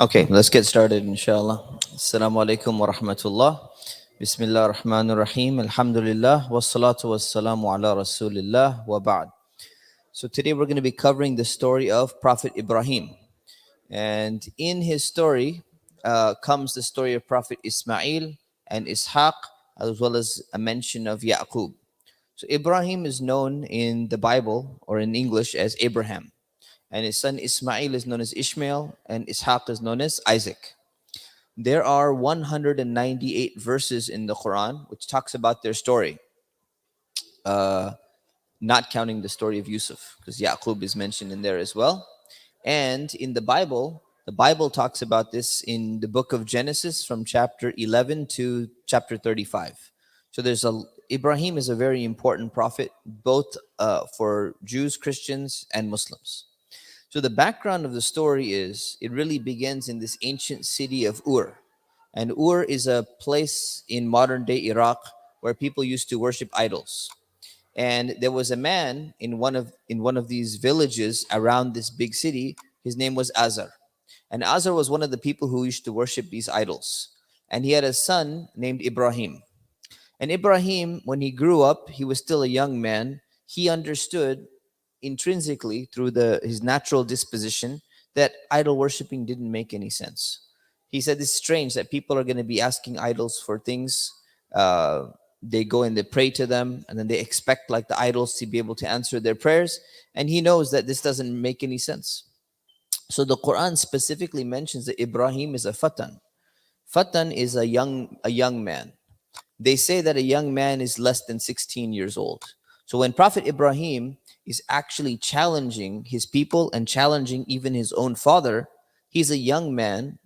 Okay, let's get started, inshallah. Assalamu alaikum wa rahmatullah. Bismillah ar-Rahman ar-Rahim. Alhamdulillah. Wassalatu wassalamu ala Rasulillah wa ba'd. So today we're going to be covering the story of Prophet Ibrahim. And in his story comes the story of Prophet Ismail and Ishaq, as well as a mention of Yaqub. So Ibrahim is known in the Bible or in English as Abraham. And his son Ismail is known as Ishmael, and Ishaq is known as Isaac. There are 198 verses in the Quran which talks about their story, not counting the story of Yusuf, because Yaqub is mentioned in there as well. And in the Bible talks about this in the book of Genesis from chapter 11 to chapter 35. So Ibrahim is a very important prophet, both for Jews, Christians, and Muslims. So the background of the story is it really begins in this ancient city of Ur. And Ur is a place in modern day Iraq where people used to worship idols. And there was a man in one of these villages around this big city. His name was Azar. And Azar was one of the people who used to worship these idols. And he had a son named Ibrahim. And Ibrahim, when he grew up, he was still a young man. He understood intrinsically through his natural disposition that idol worshiping didn't make any sense. He said it's strange that people are going to be asking idols for things. They go and they pray to them, and then they expect like the idols to be able to answer their prayers. And he knows that this doesn't make any sense. So the Quran specifically mentions that Ibrahim is a fatan. Fatan is a young man. They say that a young man is less than 16 years old. So when Prophet Ibrahim is actually challenging his people and challenging even his own father, he's a young man,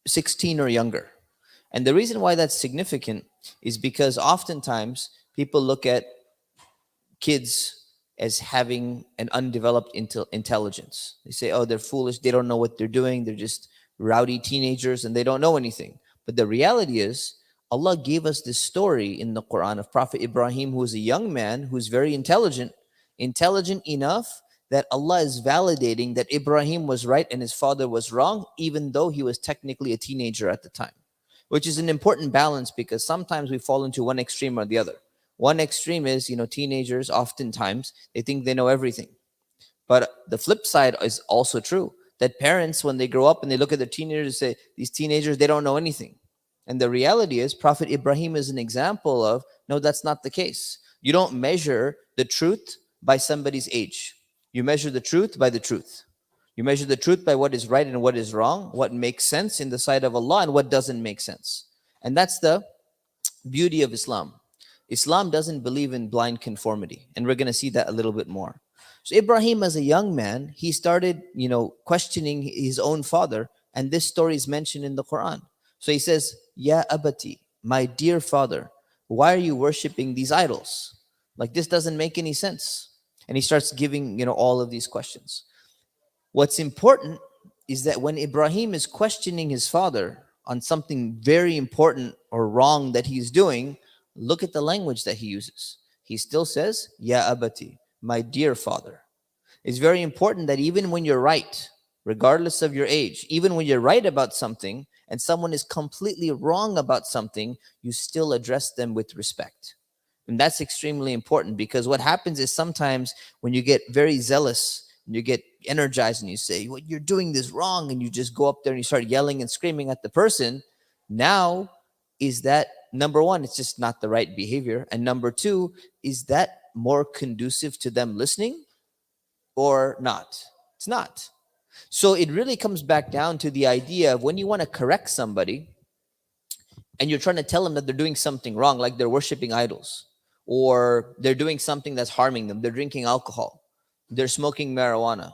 16 or younger. And the reason why that's significant is because oftentimes people look at kids as having an undeveloped intelligence. They say, oh, they're foolish, they don't know what they're doing, they're just rowdy teenagers and they don't know anything. But the reality is, Allah gave us this story in the Quran of Prophet Ibrahim, who is a young man who's very intelligent enough that Allah is validating that Ibrahim was right and his father was wrong, even though he was technically a teenager at the time, which is an important balance because sometimes we fall into one extreme or the other. One extreme is, teenagers oftentimes, they think they know everything. But the flip side is also true, that parents, when they grow up and they look at their teenagers, say, these teenagers, they don't know anything. And the reality is, Prophet Ibrahim is an example of, no, that's not the case. You don't measure the truth by somebody's age. You measure the truth by the truth. You measure the truth by what is right and what is wrong, what makes sense in the sight of Allah and what doesn't make sense. And that's the beauty of Islam. Islam doesn't believe in blind conformity. And we're going to see that a little bit more. So Ibrahim, as a young man, he started, questioning his own father. And this story is mentioned in the Quran. So he says, Ya abati, my dear father, why are you worshiping these idols? Like, this doesn't make any sense. And he starts giving, all of these questions. What's important is that when Ibrahim is questioning his father on something very important or wrong that he's doing, look at the language that he uses. He still says, Ya abati, my dear father. It's very important that even when you're right, regardless of your age, even when you're right about something and someone is completely wrong about something, you still address them with respect. And that's extremely important, because what happens is sometimes when you get very zealous and you get energized and you say, what you're doing is wrong, and you just go up there and you start yelling and screaming at the person, now is that number one, it's just not the right behavior. And number two, is that more conducive to them listening or not? It's not. So it really comes back down to the idea of when you want to correct somebody and you're trying to tell them that they're doing something wrong, like they're worshiping idols, or they're doing something that's harming them, they're drinking alcohol, they're smoking marijuana,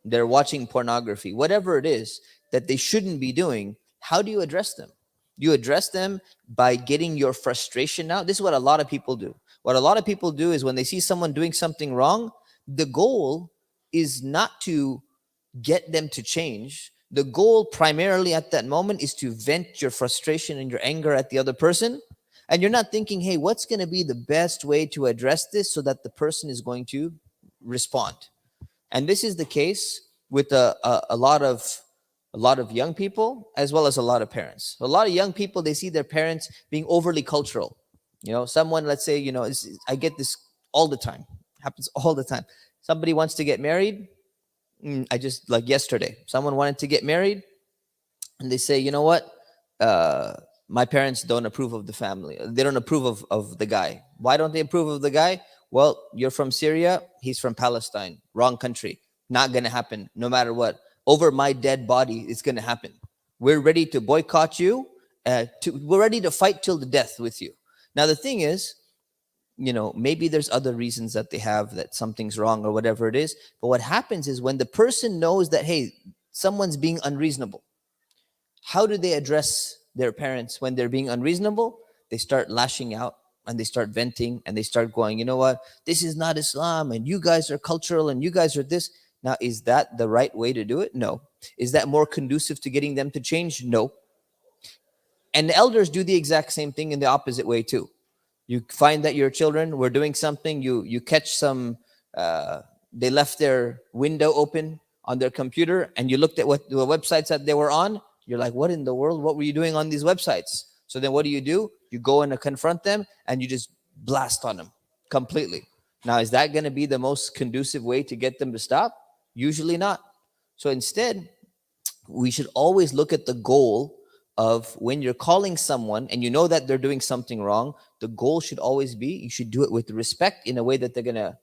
they're watching pornography, whatever it is that they shouldn't be doing, how do you address them? You address them by getting your frustration out. This is what a lot of people do. What a lot of people do is when they see someone doing something wrong, the goal is not to get them to change. The goal primarily at that moment is to vent your frustration and your anger at the other person. And you're not thinking, hey, what's going to be the best way to address this so that the person is going to respond? And this is the case with a lot of young people as well as a lot of parents. A lot of young people, they see their parents being overly cultural. Someone, let's say, I get this all the time. Happens all the time. Somebody wants to get married. I just, like yesterday, someone wanted to get married, and they say, you know what? My parents don't approve of the family. They don't approve of the guy. Why don't they approve of the guy? Well, you're from Syria. He's from Palestine. Wrong country. Not going to happen no matter what. Over my dead body, it's going to happen. We're ready to boycott you. We're ready to fight till the death with you. Now, the thing is, maybe there's other reasons that they have, that something's wrong or whatever it is. But what happens is when the person knows that, hey, someone's being unreasonable, how do they address their parents when they're being unreasonable? They start lashing out and they start venting and they start going, you know what? This is not Islam and you guys are cultural and you guys are this. Now, is that the right way to do it? No. Is that more conducive to getting them to change? No. And the elders do the exact same thing in the opposite way too. You find that your children were doing something, you catch some, they left their window open on their computer and you looked at what the websites that they were on. You're like, what in the world? What were you doing on these websites? So then what do? You go and confront them and you just blast on them completely. Now, is that going to be the most conducive way to get them to stop? Usually not. So instead, we should always look at the goal of when you're calling someone and you know that they're doing something wrong. The goal should always be, you should do it with respect in a way that they're going to,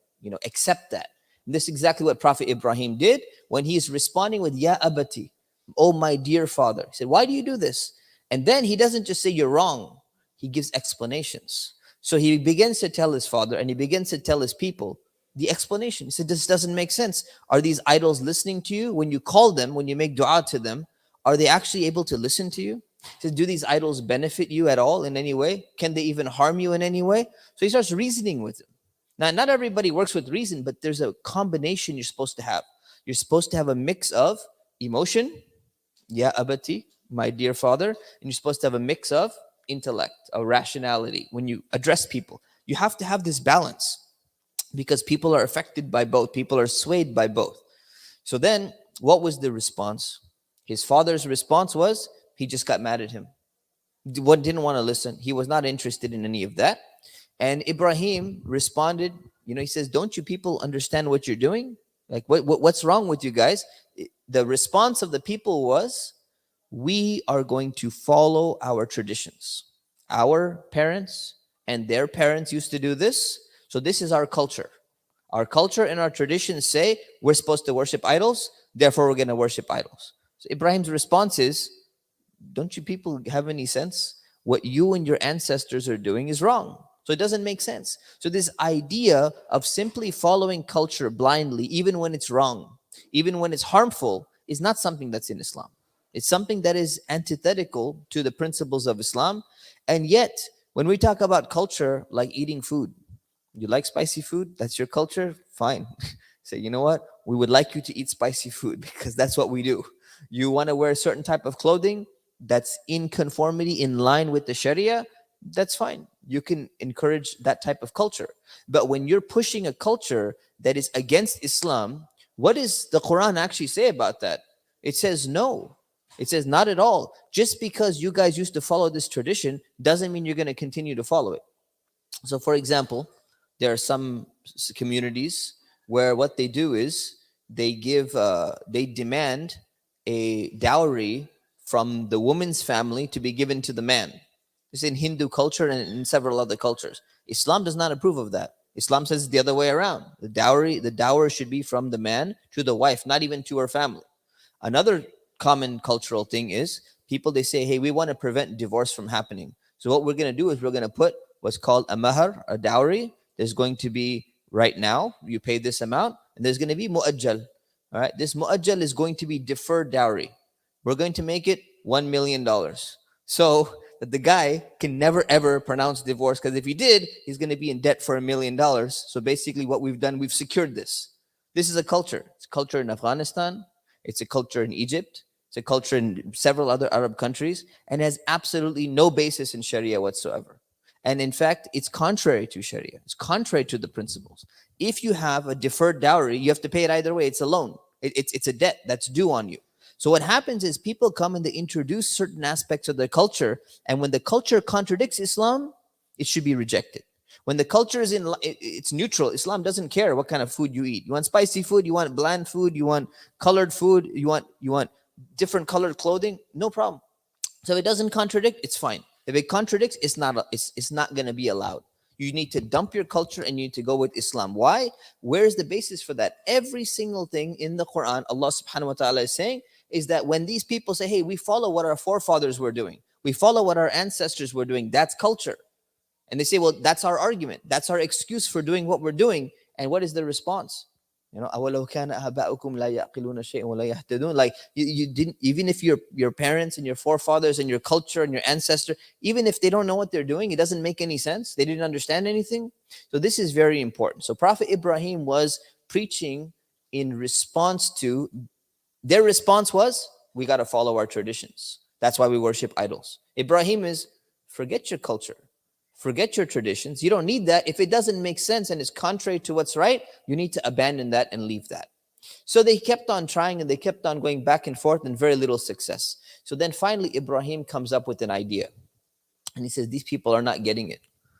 accept that. And this is exactly what Prophet Ibrahim did when he's responding with, Ya abati, oh my dear father. He said, why do you do this? And then he doesn't just say you're wrong. He gives explanations. So he begins to tell his father and he begins to tell his people the explanation. He said, this doesn't make sense. Are these idols listening to you? When you call them, when you make dua to them, are they actually able to listen to you? He says, do these idols benefit you at all in any way? Can they even harm you in any way? So he starts reasoning with them. Now, not everybody works with reason, but there's a combination you're supposed to have. You're supposed to have a mix of emotion, Ya abati, my dear father, and you're supposed to have a mix of intellect, a rationality. When you address people, you have to have this balance because people are affected by both. People are swayed by both. So then, what was the response? His father's response was, he just got mad at him. Didn't want to listen. He was not interested in any of that. And Ibrahim responded, he says, don't you people understand what you're doing? Like, what's wrong with you guys? The response of the people was, we are going to follow our traditions. Our parents and their parents used to do this. So this is our culture. Our culture and our traditions say we're supposed to worship idols. Therefore, we're going to worship idols. So Ibrahim's response is, don't you people have any sense? What you and your ancestors are doing is wrong. So it doesn't make sense. So this idea of simply following culture blindly, even when it's wrong, even when it's harmful, is not something that's in Islam. It's something that is antithetical to the principles of Islam. And yet, when we talk about culture, like eating food, you like spicy food? That's your culture? Fine. Say, you know what? We would like you to eat spicy food because that's what we do. You want to wear a certain type of clothing that's in conformity, in line with the Sharia? That's fine. You can encourage that type of culture. But when you're pushing a culture that is against Islam, what does the Quran actually say about that? It says no. It says not at all. Just because you guys used to follow this tradition doesn't mean you're going to continue to follow it. So, for example, there are some communities where what they do is they demand a dowry from the woman's family to be given to the man. It's in Hindu culture and in several other cultures. Islam does not approve of that. Islam says it's the other way around. The dower should be from the man to the wife, not even to her family. Another common cultural thing is people, they say, hey, we want to prevent divorce from happening. So what we're going to do is we're going to put what's called a mahar, a dowry. There's going to be, right now, you pay this amount, and there's going to be mu'ajjal. All right, this mu'ajjal is going to be deferred dowry. We're going to make it $1 million. So that the guy can never ever pronounce divorce, because if he did, he's going to be in debt for $1 million. So basically what we've done, we've secured this. This is a culture. It's a culture in Afghanistan. It's a culture in Egypt. It's a culture in several other Arab countries, and has absolutely no basis in Sharia whatsoever. And in fact, it's contrary to Sharia. It's contrary to the principles. If you have a deferred dowry, you have to pay it either way. It's a loan. It's a debt that's due on you. So what happens is people come and they introduce certain aspects of their culture, and when the culture contradicts Islam, it should be rejected. When the culture is it's neutral. Islam doesn't care what kind of food you eat. You want spicy food, you want bland food, you want colored food, you want different colored clothing, no problem. So if it doesn't contradict, it's fine. If it contradicts, it's not going to be allowed. You need to dump your culture and you need to go with Islam. Why? Where's the basis for that? Every single thing in the Quran, Allah subhanahu wa ta'ala is saying, is that when these people say, hey, we follow what our forefathers were doing, we follow what our ancestors were doing, that's culture. And they say, well, that's our argument. That's our excuse for doing what we're doing. And what is the response? You know, like you didn't, even if your parents and your forefathers and your culture and your ancestor, even if they don't know what they're doing, it doesn't make any sense. They didn't understand anything. So this is very important. So Prophet Ibrahim was preaching in response to, their response was, we got to follow our traditions. That's why we worship idols. Ibrahim is, forget your culture. Forget your traditions. You don't need that. If it doesn't make sense and is contrary to what's right, you need to abandon that and leave that. So they kept on trying and they kept on going back and forth, and very little success. So then finally Ibrahim comes up with an idea. And he says, these people are not getting it.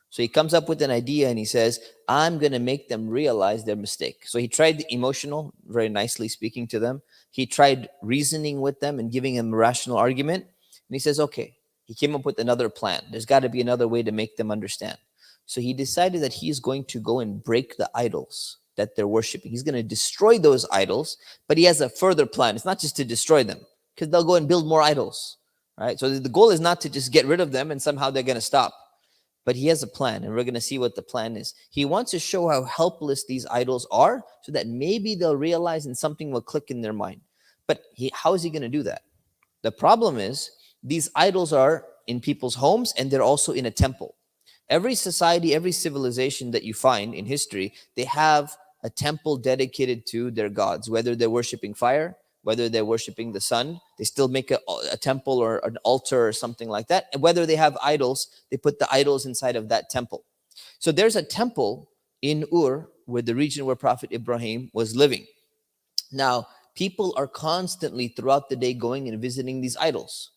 So he comes up with an idea and he says, I'm going to make them realize their mistake. So he tried the emotional, very nicely speaking to them. He tried reasoning with them and giving them a rational argument. And he says, okay. He came up with another plan. There's got to be another way to make them understand. So he decided that he's going to go and break the idols that they're worshiping. He's going to destroy those idols, but he has a further plan. It's not just to destroy them, because they'll go and build more idols, right? So the goal is not to just get rid of them and somehow they're going to stop. But he has a plan, and we're going to see what the plan is. He wants to show how helpless these idols are so that maybe they'll realize and something will click in their mind. But how is he going to do that? The problem is, these idols are in people's homes and they're also in a temple. Every society, every civilization that you find in history, they have a temple dedicated to their gods, whether they're worshiping fire, whether they're worshiping the sun, they still make a temple or an altar or something like that. And whether they have idols, they put the idols inside of that temple. So there's a temple in Ur, where the region where Prophet Ibrahim was living. Now, people are constantly throughout the day going and visiting these idols.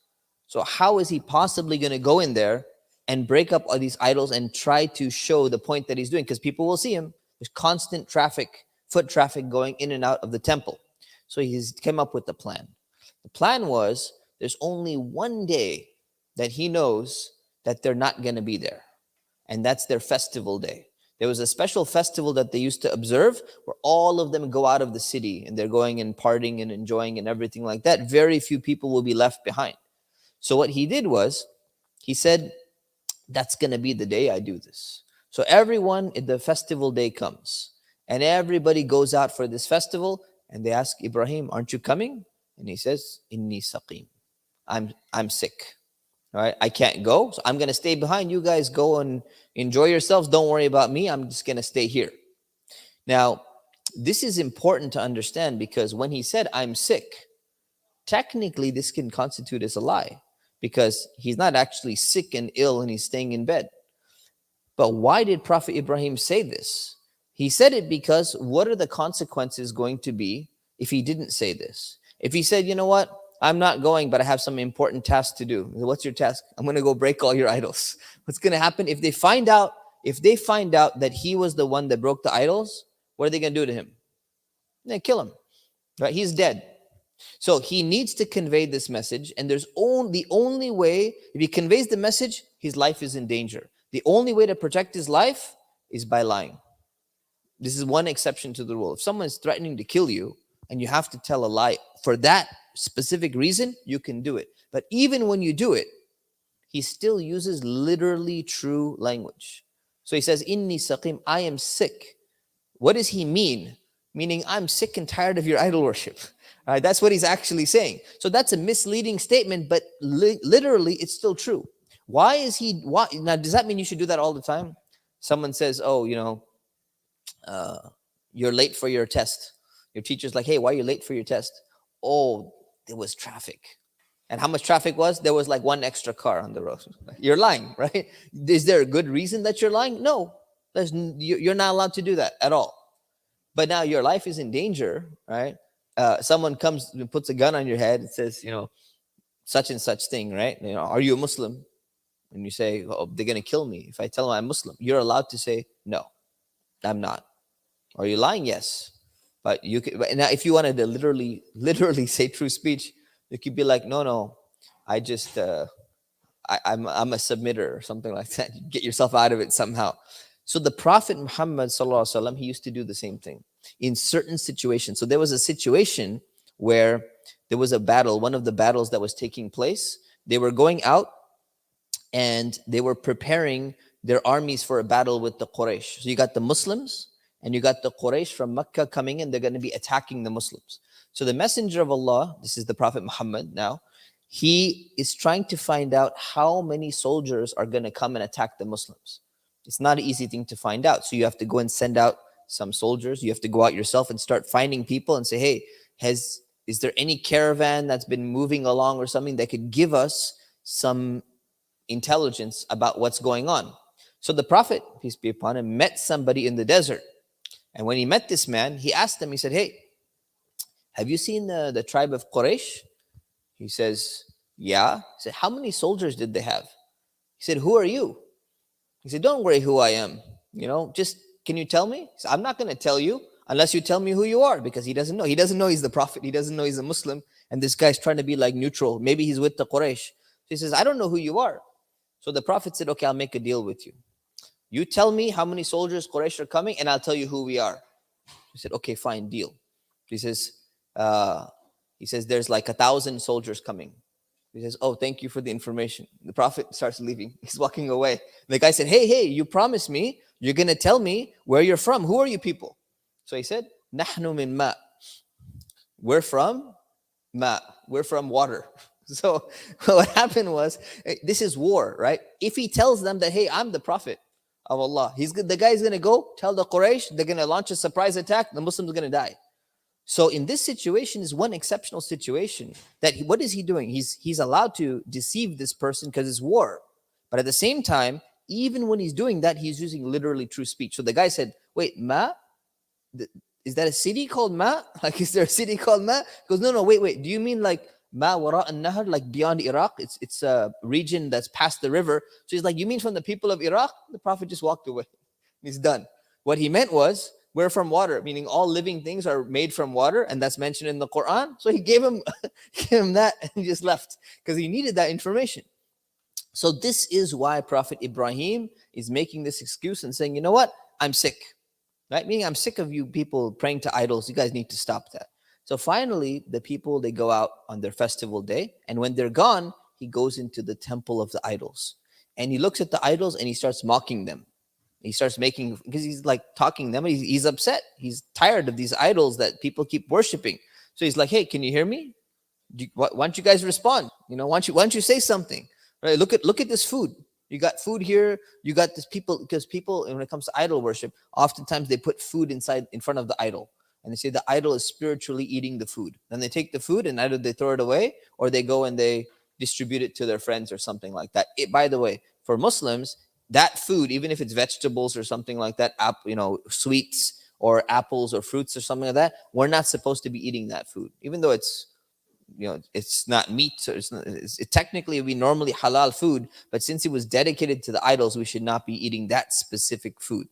So how is he possibly going to go in there and break up all these idols and try to show the point that he's doing? Because people will see him. There's constant traffic, foot traffic going in and out of the temple. So he's came up with the plan. The plan was, there's only one day that he knows that they're not going to be there. And that's their festival day. There was a special festival that they used to observe where all of them go out of the city and they're going and partying and enjoying and everything like that. Very few people will be left behind. So what he did was, he said, that's going to be the day I do this. So everyone, the festival day comes and everybody goes out for this festival, and they ask Ibrahim, aren't you coming? And he says, Inni saqim. I'm sick. All right, I can't go. So I'm going to stay behind. You guys go and enjoy yourselves. Don't worry about me. I'm just going to stay here. Now, this is important to understand, because when he said, I'm sick, technically this can constitute as a lie, because he's not actually sick and ill and he's staying in bed. But why did Prophet Ibrahim say this? He said it because what are the consequences going to be if he didn't say this? If he said, you know what, I'm not going, but I have some important tasks to do. What's your task? I'm going to go break all your idols. What's going to happen if they find out that he was the one that broke the idols? What are they going to do to him? They kill him, right? He's dead. So he needs to convey this message, and there's the only way, if he conveys the message, his life is in danger. The only way to protect his life is by lying. This is one exception to the rule. If someone is threatening to kill you and you have to tell a lie for that specific reason, you can do it. But even when you do it, he still uses literally true language. So he says, Inni saqim, I am sick. What does he mean? Meaning, I'm sick and tired of your idol worship. All right, that's what he's actually saying. So that's a misleading statement, but literally it's still true. Why is he, why, now does that mean you should do that all the time? Someone says, oh, you're late for your test. Your teacher's like, hey, why are you late for your test? Oh, there was traffic. And how much traffic was? There was like one extra car on the road. You're lying, right? Is there a good reason that you're lying? No, you're not allowed to do that at all. But now your life is in danger, right? Someone comes and puts a gun on your head and says, such and such thing, right? Are you a Muslim? And you say, oh, they're going to kill me if I tell them I'm Muslim. You're allowed to say, no, I'm not. Are you lying? Yes. But you can, now if you wanted to literally say true speech, you could be like, no, I just, I'm a submitter or something like that. You get yourself out of it somehow. So the Prophet Muhammad sallallahu alaihi wasallam, he used to do the same thing in certain situations. So there was a situation where there was a battle, one of the battles that was taking place. They were going out and they were preparing their armies for a battle with the Quraysh. So you got the Muslims and you got the Quraysh from Mecca coming in. They're going to be attacking the Muslims. So the Messenger of Allah, this is the Prophet Muhammad now, he is trying to find out how many soldiers are going to come and attack the Muslims. It's not an easy thing to find out. So you have to go and send out some soldiers. You have to go out yourself and start finding people and say, hey, is there any caravan that's been moving along or something that could give us some intelligence about what's going on? So the Prophet, peace be upon him, met somebody in the desert. And when he met this man, he asked him, he said, hey, have you seen the tribe of Quraysh? He says, yeah. He said, how many soldiers did they have? He said, who are you? He said, don't worry who I am. Just, can you tell me? He said, I'm not going to tell you unless you tell me who you are, because he doesn't know. He doesn't know he's the Prophet. He doesn't know he's a Muslim. And this guy's trying to be like neutral. Maybe he's with the Quraysh. So he says, I don't know who you are. So the Prophet said, okay, I'll make a deal with you. You tell me how many soldiers Quraysh are coming and I'll tell you who we are. He said, okay, fine, deal. He says, there's like 1,000 soldiers coming. He says, oh, thank you for the information. The Prophet starts leaving. He's walking away. The guy said, hey, you promised me you're going to tell me where you're from. Who are you people? So he said, nahnu min ma. We're from ma. We're from water. So what happened was, this is war, right? If he tells them that, hey, I'm the Prophet of Allah, the guy's going to go tell the Quraysh, they're going to launch a surprise attack, the Muslims are going to die. So in this situation is one exceptional situation that what is he doing? He's allowed to deceive this person because it's war. But at the same time, even when he's doing that, he's using literally true speech. So the guy said, wait, Ma? Is that a city called Ma? Like, is there a city called Ma? He goes, no, wait. Do you mean like Ma wara an-Nahr, like beyond Iraq? It's a region that's past the river. So he's like, you mean from the people of Iraq? The Prophet just walked away. He's done. What he meant was, we're from water, meaning all living things are made from water, and that's mentioned in the Quran. So he gave him that and he just left because he needed that information. So this is why Prophet Ibrahim is making this excuse and saying, you know what? I'm sick. Right? Meaning I'm sick of you people praying to idols. You guys need to stop that. So finally, the people, they go out on their festival day. And when they're gone, he goes into the temple of the idols. And he looks at the idols and he starts mocking them. He starts making, because he's like talking them. He's upset. He's tired of these idols that people keep worshiping. So he's like, hey, can you hear me? Why don't you guys respond? Why don't you say something? Right? Look at this food. You got food here. You got this people, because people, when it comes to idol worship, oftentimes they put food in front of the idol. And they say the idol is spiritually eating the food. Then they take the food and either they throw it away or they go and they distribute it to their friends or something like that. By the way, for Muslims, that food, even if it's vegetables or something like that, sweets or apples or fruits or something like that, we're not supposed to be eating that food, even though it's not meat. So technically we normally halal food, but since it was dedicated to the idols, we should not be eating that specific food.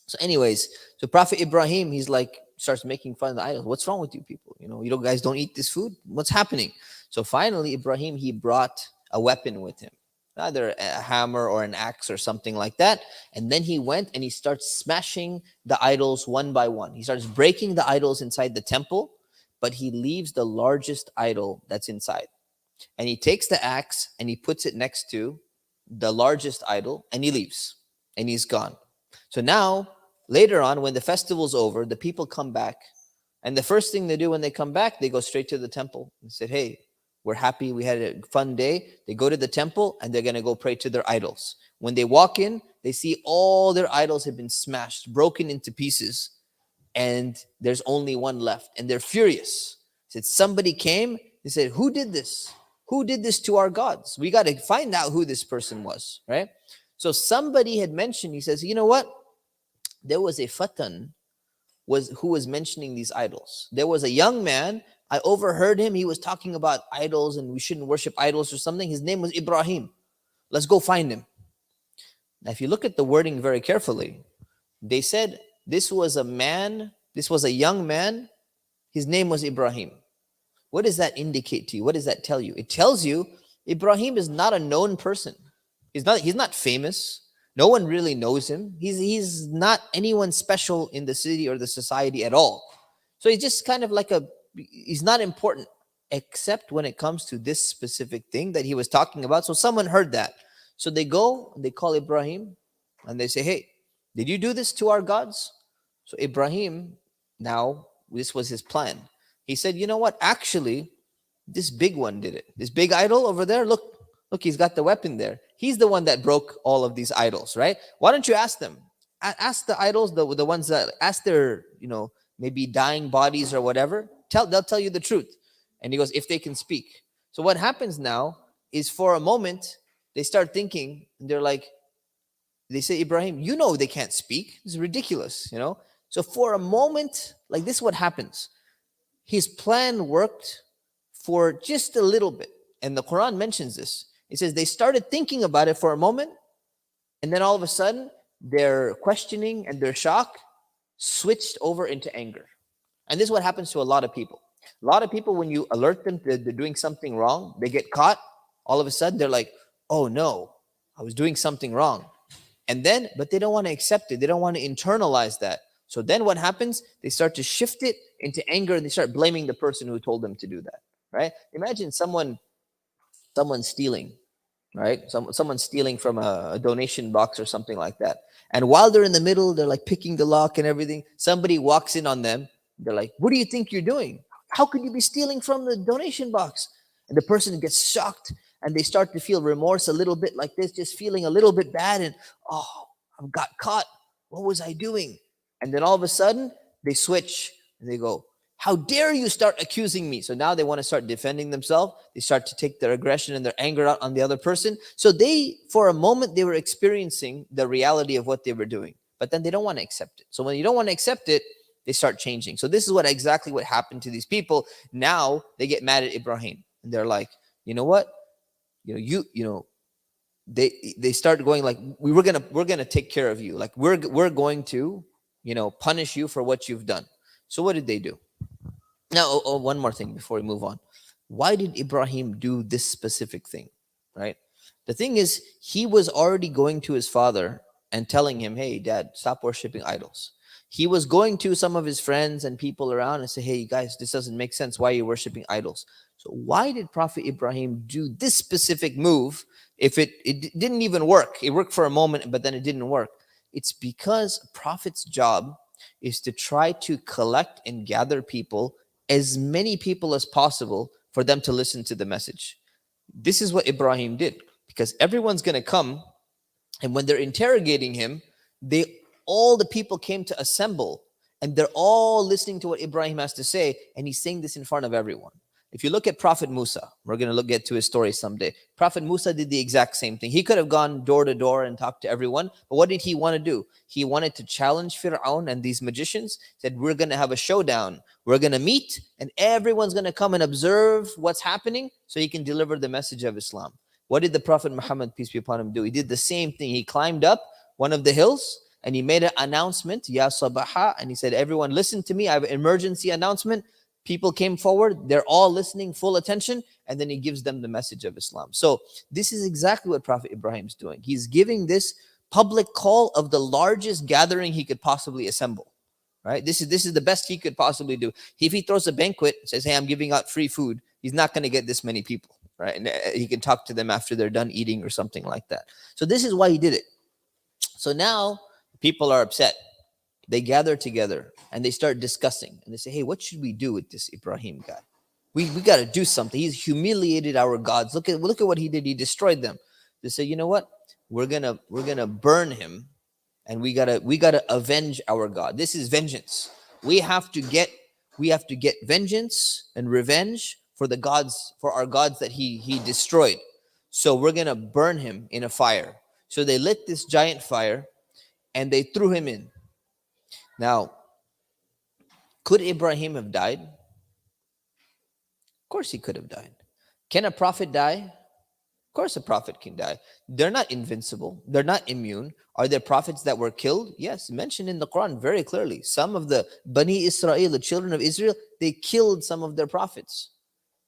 So anyways, so Prophet Ibrahim, he's like, starts making fun of the idols. What's wrong with you people? You guys don't eat this food? What's happening? So finally, Ibrahim, he brought a weapon with him. either a hammer or an axe or something like that. And then he went and he starts smashing the idols one by one. He starts breaking the idols inside the temple, but he leaves the largest idol that's inside. And he takes the axe and he puts it next to the largest idol and he leaves and he's gone. So now, later on, when the festival's over, the people come back. And the first thing they do when they come back, they go straight to the temple and say, hey, we're happy, we had a fun day. They go to the temple and they're going to go pray to their idols. When they walk in, they see all their idols have been smashed, broken into pieces, and there's only one left. And they're furious. Said somebody came, they said, who did this? Who did this to our gods? We got to find out who this person was, right? So somebody had mentioned, he says, you know what? There was a fatan who was mentioning these idols. There was a young man, I overheard him. He was talking about idols and we shouldn't worship idols or something. His name was Ibrahim. Let's go find him. Now, if you look at the wording very carefully, they said this was a man, this was a young man. His name was Ibrahim. What does that indicate to you? What does that tell you? It tells you Ibrahim is not a known person. He's not famous. No one really knows him. He's not anyone special in the city or the society at all. So he's just kind of like he's not important except when it comes to this specific thing that he was talking about. So someone heard that. So they go, they call Ibrahim and they say, hey, did you do this to our gods? So Ibrahim, now this was his plan. He said, you know what? Actually, this big one did it. This big idol over there, look, he's got the weapon there. He's the one that broke all of these idols, right? Why don't you ask them? Ask the idols, the ones that, ask their, maybe dying bodies or whatever. They'll tell you the truth. And he goes, if they can speak. So what happens now is for a moment, they start thinking, and they're like, they say, Ibrahim, they can't speak. This is ridiculous, So for a moment, like this is what happens. His plan worked for just a little bit. And the Quran mentions this. It says they started thinking about it for a moment, and then all of a sudden, their questioning and their shock switched over into anger. And this is what happens to a lot of people. A lot of people, when you alert them that they're doing something wrong, they get caught. All of a sudden, they're like, oh no, I was doing something wrong. But they don't want to accept it. They don't want to internalize that. So then what happens? They start to shift it into anger and they start blaming the person who told them to do that, right? Imagine someone stealing, right? Someone stealing from a donation box or something like that. And while they're in the middle, they're like picking the lock and everything. Somebody walks in on them. They're like, what do you think you're doing? How could you be stealing from the donation box? And the person gets shocked and they start to feel remorse a little bit like this, just feeling a little bit bad. And, oh, I got caught. What was I doing? And then all of a sudden, they switch and they go, how dare you start accusing me? So now they want to start defending themselves. They start to take their aggression and their anger out on the other person. So for a moment, they were experiencing the reality of what they were doing. But then they don't want to accept it. So when you don't want to accept it, they start changing. So this is exactly what happened to these people. Now they get mad at Ibrahim. And they're like, you know what? They start going like, we're gonna take care of you. Like we're going to, punish you for what you've done. So what did they do? Now, one more thing before we move on. Why did Ibrahim do this specific thing, right? The thing is, he was already going to his father and telling him, hey, Dad, stop worshiping idols. He was going to some of his friends and people around and say, hey, guys, this doesn't make sense. Why are you worshiping idols? So why did Prophet Ibrahim do this specific move if it didn't even work? It worked for a moment, but then it didn't work. It's because a prophet's job is to try to collect and gather people, as many people as possible, for them to listen to the message. This is what Ibrahim did, because everyone's going to come, and when they're interrogating him, all the people came to assemble, and they're all listening to what Ibrahim has to say, and he's saying this in front of everyone. If you look at Prophet Musa, we're going to get to his story someday. Prophet Musa did the exact same thing. He could have gone door to door and talked to everyone, but what did he want to do? He wanted to challenge Fir'aun and these magicians, said, we're going to have a showdown. We're going to meet, and everyone's going to come and observe what's happening so he can deliver the message of Islam. What did the Prophet Muhammad, peace be upon him, do? He did the same thing. He climbed up one of the hills, and he made an announcement, Ya Sabaha, and he said, everyone listen to me, I have an emergency announcement. People came forward, they're all listening, full attention, and then he gives them the message of Islam. So this is exactly what Prophet Ibrahim is doing. He's giving this public call of the largest gathering he could possibly assemble. Right? This is the best he could possibly do. If he throws a banquet, says, "Hey, I'm giving out free food," he's not going to get this many people, right? And he can talk to them after they're done eating or something like that. So this is why he did it. So now people are upset. They gather together and they start discussing, and they say, "Hey, what should we do with this Ibrahim guy? We got to do something. He's humiliated our gods. Look at what he did. He destroyed them." They say, "You know what? We're gonna burn him, and we gotta avenge our God. This is vengeance. We have to get vengeance and revenge for our gods that he destroyed. So we're gonna burn him in a fire." So they lit this giant fire and they threw him in. Now, could Ibrahim have died? Of course he could have died. Can a prophet die? Of course a prophet can die. They're not invincible. They're not immune. Are there prophets that were killed? Yes, mentioned in the Quran very clearly. Some of the Bani Israel, the children of Israel, they killed some of their prophets.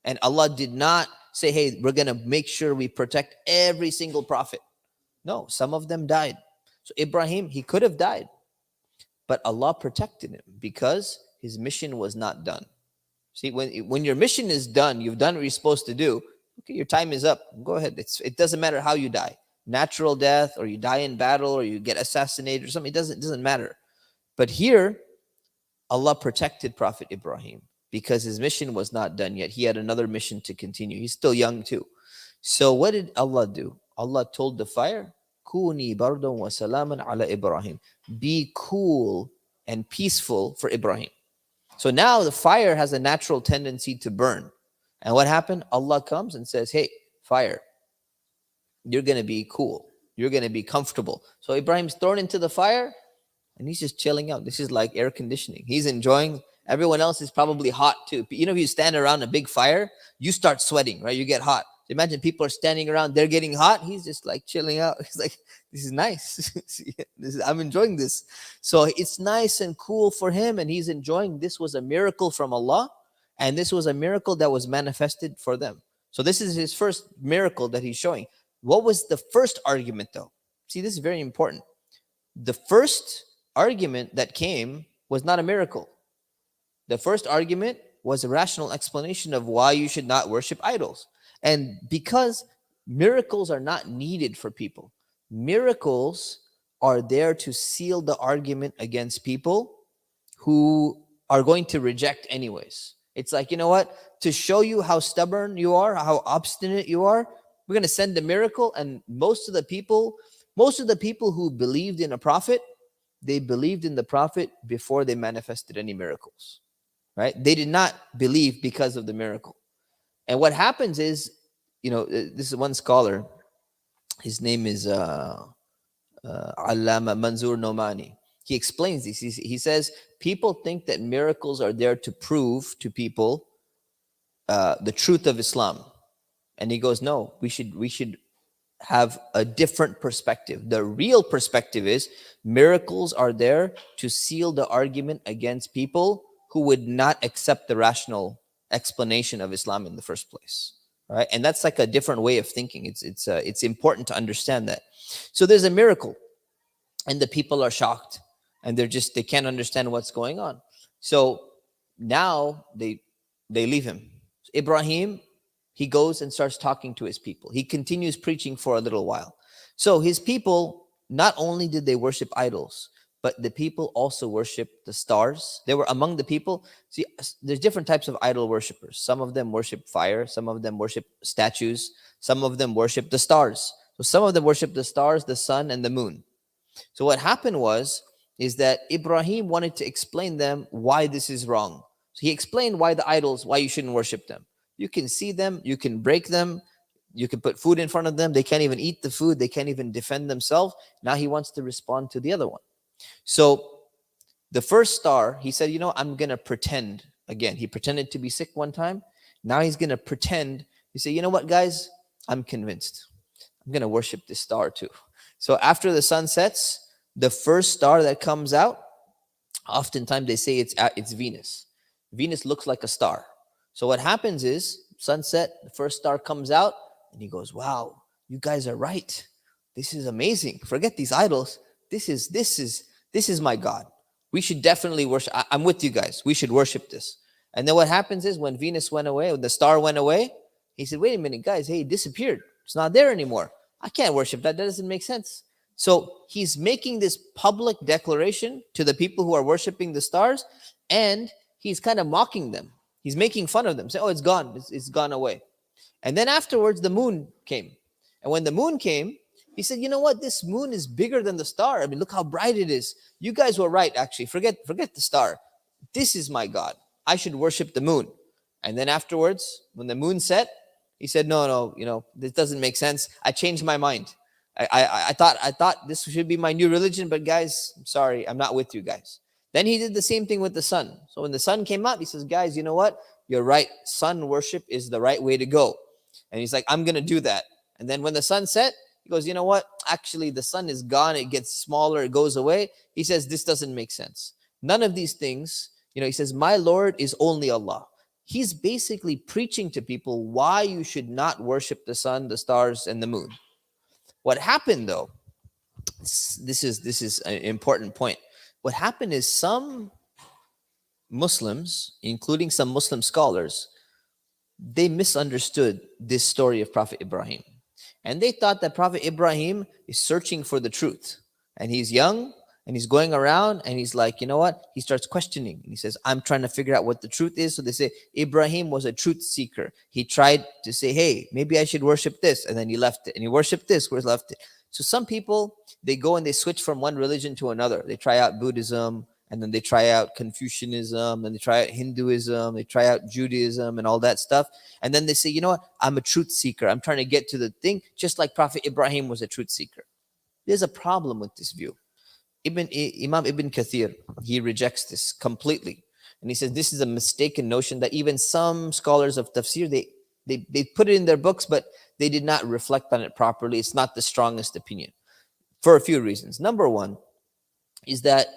And Allah did not say, "Hey, we're going to make sure we protect every single prophet." No, some of them died. So Ibrahim, he could have died. But Allah protected him because his mission was not done. See, when your mission is done, you've done what you're supposed to do. Okay, your time is up. Go ahead. It doesn't matter how you die. Natural death, or you die in battle, or you get assassinated or something. It doesn't matter. But here, Allah protected Prophet Ibrahim because his mission was not done yet. He had another mission to continue. He's still young too. So what did Allah do? Allah told the fire, "Kuni bardan wa salaman ala Ibrahim." Be cool and peaceful for Ibrahim. So now the fire has a natural tendency to burn. And what happened? Allah comes and says, "Hey, fire, you're going to be cool. You're going to be comfortable." So Ibrahim's thrown into the fire and he's just chilling out. This is like air conditioning. He's enjoying. Everyone else is probably hot too. You know, if you stand around a big fire, you start sweating, right? You get hot. Imagine people are standing around, they're getting hot. He's just like chilling out. He's like, "This is nice. I'm enjoying this." So it's nice and cool for him, and he's enjoying. This was a miracle from Allah, and this was a miracle that was manifested for them. So this is his first miracle that he's showing. What was the first argument though? See, this is very important. The first argument that came was not a miracle. The first argument was a rational explanation of why you should not worship idols. And because miracles are not needed for people, miracles are there to seal the argument against people who are going to reject anyways. It's like, you know what? To show you how stubborn you are, how obstinate you are, we're going to send a miracle. And most of the people who believed in a prophet, they believed in the prophet before they manifested any miracles, right? They did not believe because of the miracle. And what happens is, you know, this is one scholar, his name is Allama Manzoor Nomani. He explains this. He says, people think that miracles are there to prove to people the truth of Islam. And he goes, no, we should have a different perspective. The real perspective is miracles are there to seal the argument against people who would not accept the rational explanation of Islam in the first place, right? And that's like a different way of thinking. It's important to understand that. So there's a miracle, and the people are shocked, and they can't understand what's going on. So now they leave him. Ibrahim, he goes and starts talking to his people. He continues preaching for a little while. So his people, not only did they worship idols, but the people also worshiped the stars. They were among the people. See, there's different types of idol worshipers. Some of them worship fire. Some of them worship statues. Some of them worship the stars. So some of them worship the stars, the sun, and the moon. So what happened is that Ibrahim wanted to explain them why this is wrong. So he explained why the idols, why you shouldn't worship them. You can see them, you can break them, you can put food in front of them. They can't even eat the food. They can't even defend themselves. Now he wants to respond to the other one. So the first star, he said, you know, I'm going to pretend. Again, he pretended to be sick one time. Now he's going to pretend. He said, you know what, guys? I'm convinced. I'm going to worship this star too. So after the sun sets, the first star that comes out, oftentimes they say it's Venus. Venus looks like a star. So what happens is sunset, the first star comes out, and he goes, "Wow, you guys are right. This is amazing. Forget these idols. This is my God. We should definitely worship. I'm with you guys. We should worship this." And then what happens is when Venus went away, when the star went away, he said, "Wait a minute, guys. Hey, it disappeared. It's not there anymore. I can't worship that. That doesn't make sense." So he's making this public declaration to the people who are worshiping the stars, and he's kind of mocking them. He's making fun of them, saying, "Oh, it's gone. It's gone away." And then afterwards, the moon came. And when the moon came, he said, "You know what? This moon is bigger than the star. I mean, look how bright it is. You guys were right, actually. Forget the star. This is my God. I should worship the moon." And then afterwards, when the moon set, he said, "No, this doesn't make sense. I changed my mind. I thought this should be my new religion, but guys, I'm sorry, I'm not with you guys." Then he did the same thing with the sun. So when the sun came out, he says, "Guys, you know what? You're right. Sun worship is the right way to go." And he's like, "I'm going to do that." And then when the sun set, he goes, "You know what? Actually, the sun is gone. It gets smaller. It goes away." He says, "This doesn't make sense. None of these things," he says, "My Lord is only Allah." He's basically preaching to people why you should not worship the sun, the stars, and the moon. What happened though, this is an important point. What happened is some Muslims, including some Muslim scholars, they misunderstood this story of Prophet Ibrahim. And they thought that Prophet Ibrahim is searching for the truth. And he's young and he's going around and he's like, you know what? He starts questioning. And he says, "I'm trying to figure out what the truth is." So they say Ibrahim was a truth seeker. He tried to say, "Hey, maybe I should worship this." And then he left it. And he worshiped this, where's left it. So some people, they go and they switch from one religion to another. They try out Buddhism, and then they try out Confucianism, and they try out Hinduism, they try out Judaism and all that stuff. And then they say, "You know what? I'm a truth seeker. I'm trying to get to the thing," just like Prophet Ibrahim was a truth seeker. There's a problem with this view. Imam Ibn Kathir, he rejects this completely. And he says this is a mistaken notion that even some scholars of tafsir, they put it in their books, but they did not reflect on it properly. It's not the strongest opinion for a few reasons. Number one is that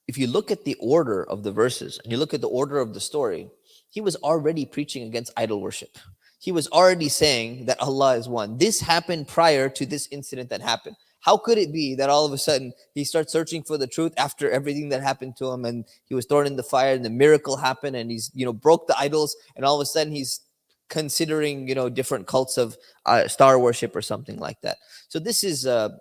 if you look at the order of the verses and you look at the order of the story, he was already preaching against idol worship. He was already saying that Allah is one. This happened prior to this incident that happened. How could it be that all of a sudden he starts searching for the truth after everything that happened to him, and he was thrown in the fire and the miracle happened, and he's broke the idols, and all of a sudden he's considering different cults of star worship or something like that. So this is a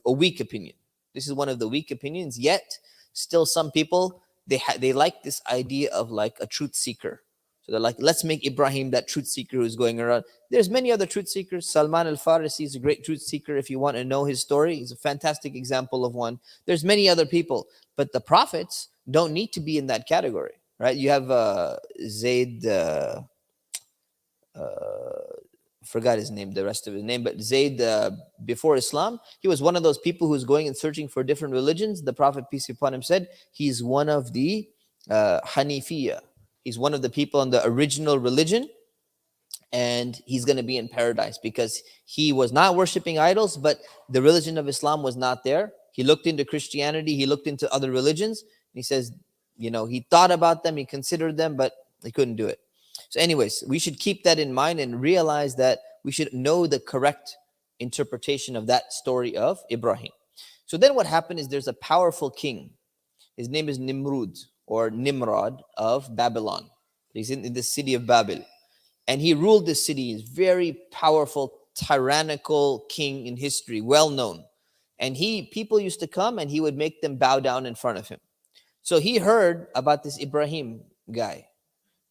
weak opinion. This is one of the weak opinions. Yet still some people, they like this idea of like a truth seeker. So they're like, let's make Ibrahim that truth seeker who's going around. There's many other truth seekers. Salman al-Farisi is a great truth seeker. If you want to know his story, he's a fantastic example of one. There's many other people, but the prophets don't need to be in that category, right? You have Zayd, forgot his name, the rest of his name, but Zayd, before Islam, he was one of those people who's going and searching for different religions. The Prophet, peace be upon him, said he's one of the Hanifiya. He's one of the people on the original religion, and he's going to be in paradise because he was not worshiping idols, but the religion of Islam was not there. He looked into Christianity, he looked into other religions, and he says, he thought about them, he considered them, but he couldn't do it. So anyways, we should keep that in mind and realize that we should know the correct interpretation of that story of Ibrahim. So then what happened is there's a powerful king. His name is Nimrud or Nimrod of Babylon. He's in the city of Babel. And he ruled this city. He's very powerful, tyrannical king in history, well known. And people used to come and he would make them bow down in front of him. So he heard about this Ibrahim guy.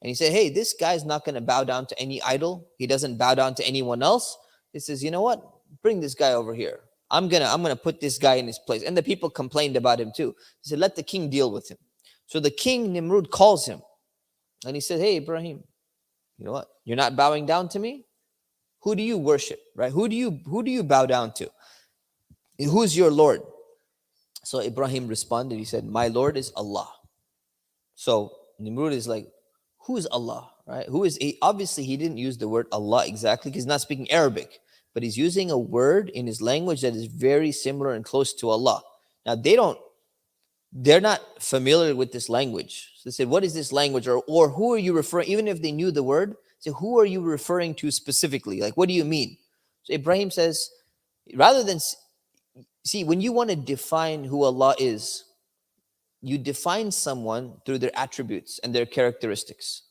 And he said, hey, this guy's not going to bow down to any idol. He doesn't bow down to anyone else. He says, you know what? Bring this guy over here. I'm gonna put this guy in his place. And the people complained about him too. He said, let the king deal with him. So the king, Nimrud, calls him. And he said, hey, Ibrahim, you know what? You're not bowing down to me? Who do you worship, right? Who do you bow down to? Who's your Lord? So Ibrahim responded. He said, my Lord is Allah. So Nimrud is like, who is Allah, right? Obviously, he didn't use the word Allah exactly because he's not speaking Arabic, but he's using a word in his language that is very similar and close to Allah. Now, they don't they're not familiar with this language. So they said, what is this language? Or who are you referring, even if they knew the word, say, who are you referring to specifically? Like, what do you mean? So Ibrahim says, rather than, see, when you want to define who Allah is, you define someone through their attributes and their characteristics.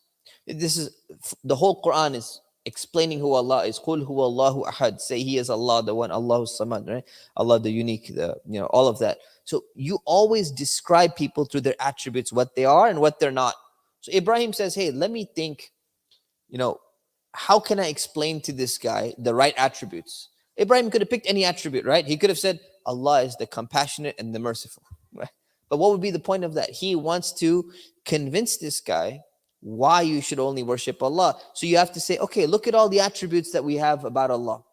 This is, the whole Quran is explaining who Allah is. Qul huwa Allahu ahad. Say He is Allah, the one, Allahu samad, right? Allah the unique, the, all of that. So you always describe people through their attributes, what they are and what they're not. So Ibrahim says, hey, let me think, how can I explain to this guy the right attributes? Ibrahim could have picked any attribute, right? He could have said, Allah is the compassionate and the merciful, right? But what would be the point of that? He wants to convince this guy why you should only worship Allah. So you have to say, okay, look at all the attributes that we have about Allah.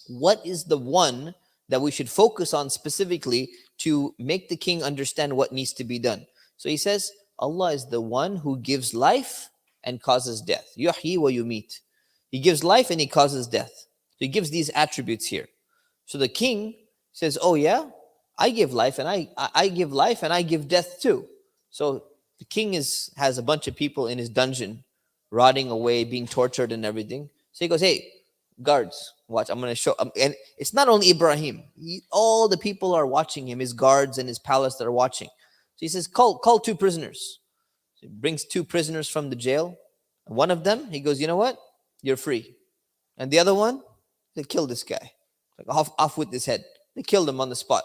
What is the one that we should focus on specifically to make the king understand what needs to be done? So he says, Allah is the one who gives life and causes death. Yuhyi wa yumit. He gives life and he causes death. So he gives these attributes here. So the king says, oh yeah, I give life and I give life and I give death too. So the king has a bunch of people in his dungeon, rotting away, being tortured and everything. So he goes, hey, guards, watch, I'm going to show. And it's not only Ibrahim. All the people are watching him, his guards and his palace that are watching. So he says, call two prisoners. So he brings two prisoners from the jail. And one of them, he goes, you know what? You're free. And the other one, they killed this guy. Like, off with his head. They killed him on the spot.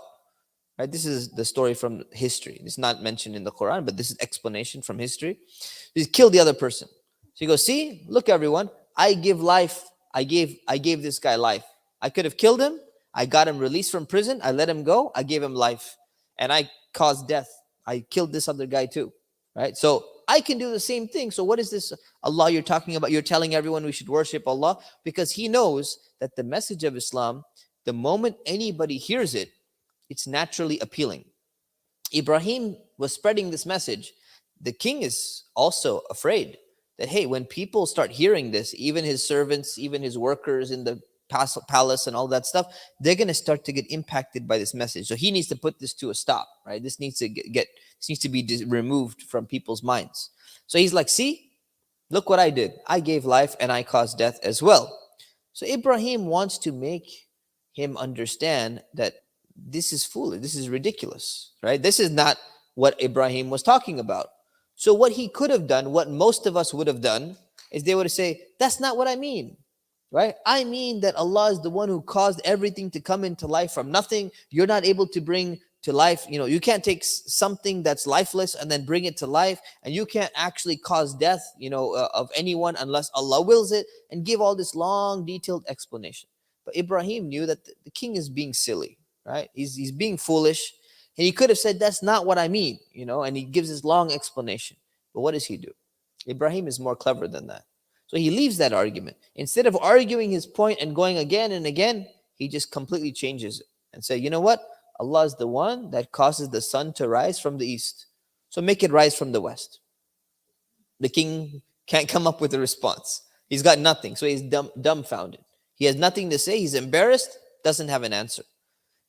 Right? This is the story from history. It's not mentioned in the Quran, but this is explanation from history. He killed the other person. So he goes, see, look everyone, I give life. I gave this guy life. I could have killed him. I got him released from prison. I let him go. I gave him life. And I caused death. I killed this other guy too. Right? So I can do the same thing. So what is this Allah you're talking about? You're telling everyone we should worship Allah, because He knows that the message of Islam, the moment anybody hears it, it's naturally appealing. Ibrahim was spreading this message. The king is also afraid that, hey, when people start hearing this, even his servants, even his workers in the palace and all that stuff, they're going to start to get impacted by this message. So he needs to put this to a stop, right? This needs to this needs to be removed from people's minds. So he's like, see, look what I did. I gave life and I caused death as well. So Ibrahim wants to make him understand that this is foolish. This is ridiculous, right? This is not what Ibrahim was talking about. So what he could have done, what most of us would have done, is they would say, that's not what I mean, right? I mean that Allah is the one who caused everything to come into life from nothing. You're not able to bring to life, you can't take something that's lifeless and then bring it to life, and you can't actually cause death, of anyone unless Allah wills it, and give all this long, detailed explanation. But Ibrahim knew that the king is being silly, right? He's being foolish. And he could have said, that's not what I mean, and he gives this long explanation. But what does he do? Ibrahim is more clever than that. So he leaves that argument. Instead of arguing his point and going again and again, he just completely changes it and say, you know what? Allah is the one that causes the sun to rise from the east. So make it rise from the west. The king can't come up with a response. He's got nothing. So he's dumbfounded. He has nothing to say. He's embarrassed, doesn't have an answer.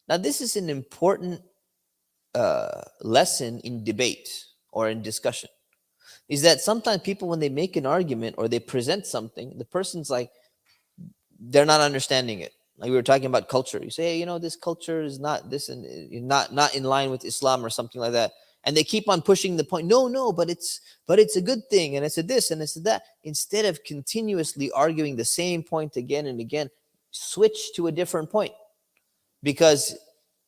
Now, this is an important lesson in debate or in discussion, is that sometimes people, when they make an argument or they present something, the person's like, they're not understanding it. Like we were talking about culture. You say, hey, this culture is not this and not in line with Islam or something like that. And they keep on pushing the point. No, but it's a good thing, and it's a this and it's a that. Instead of continuously arguing the same point again and again, switch to a different point. Because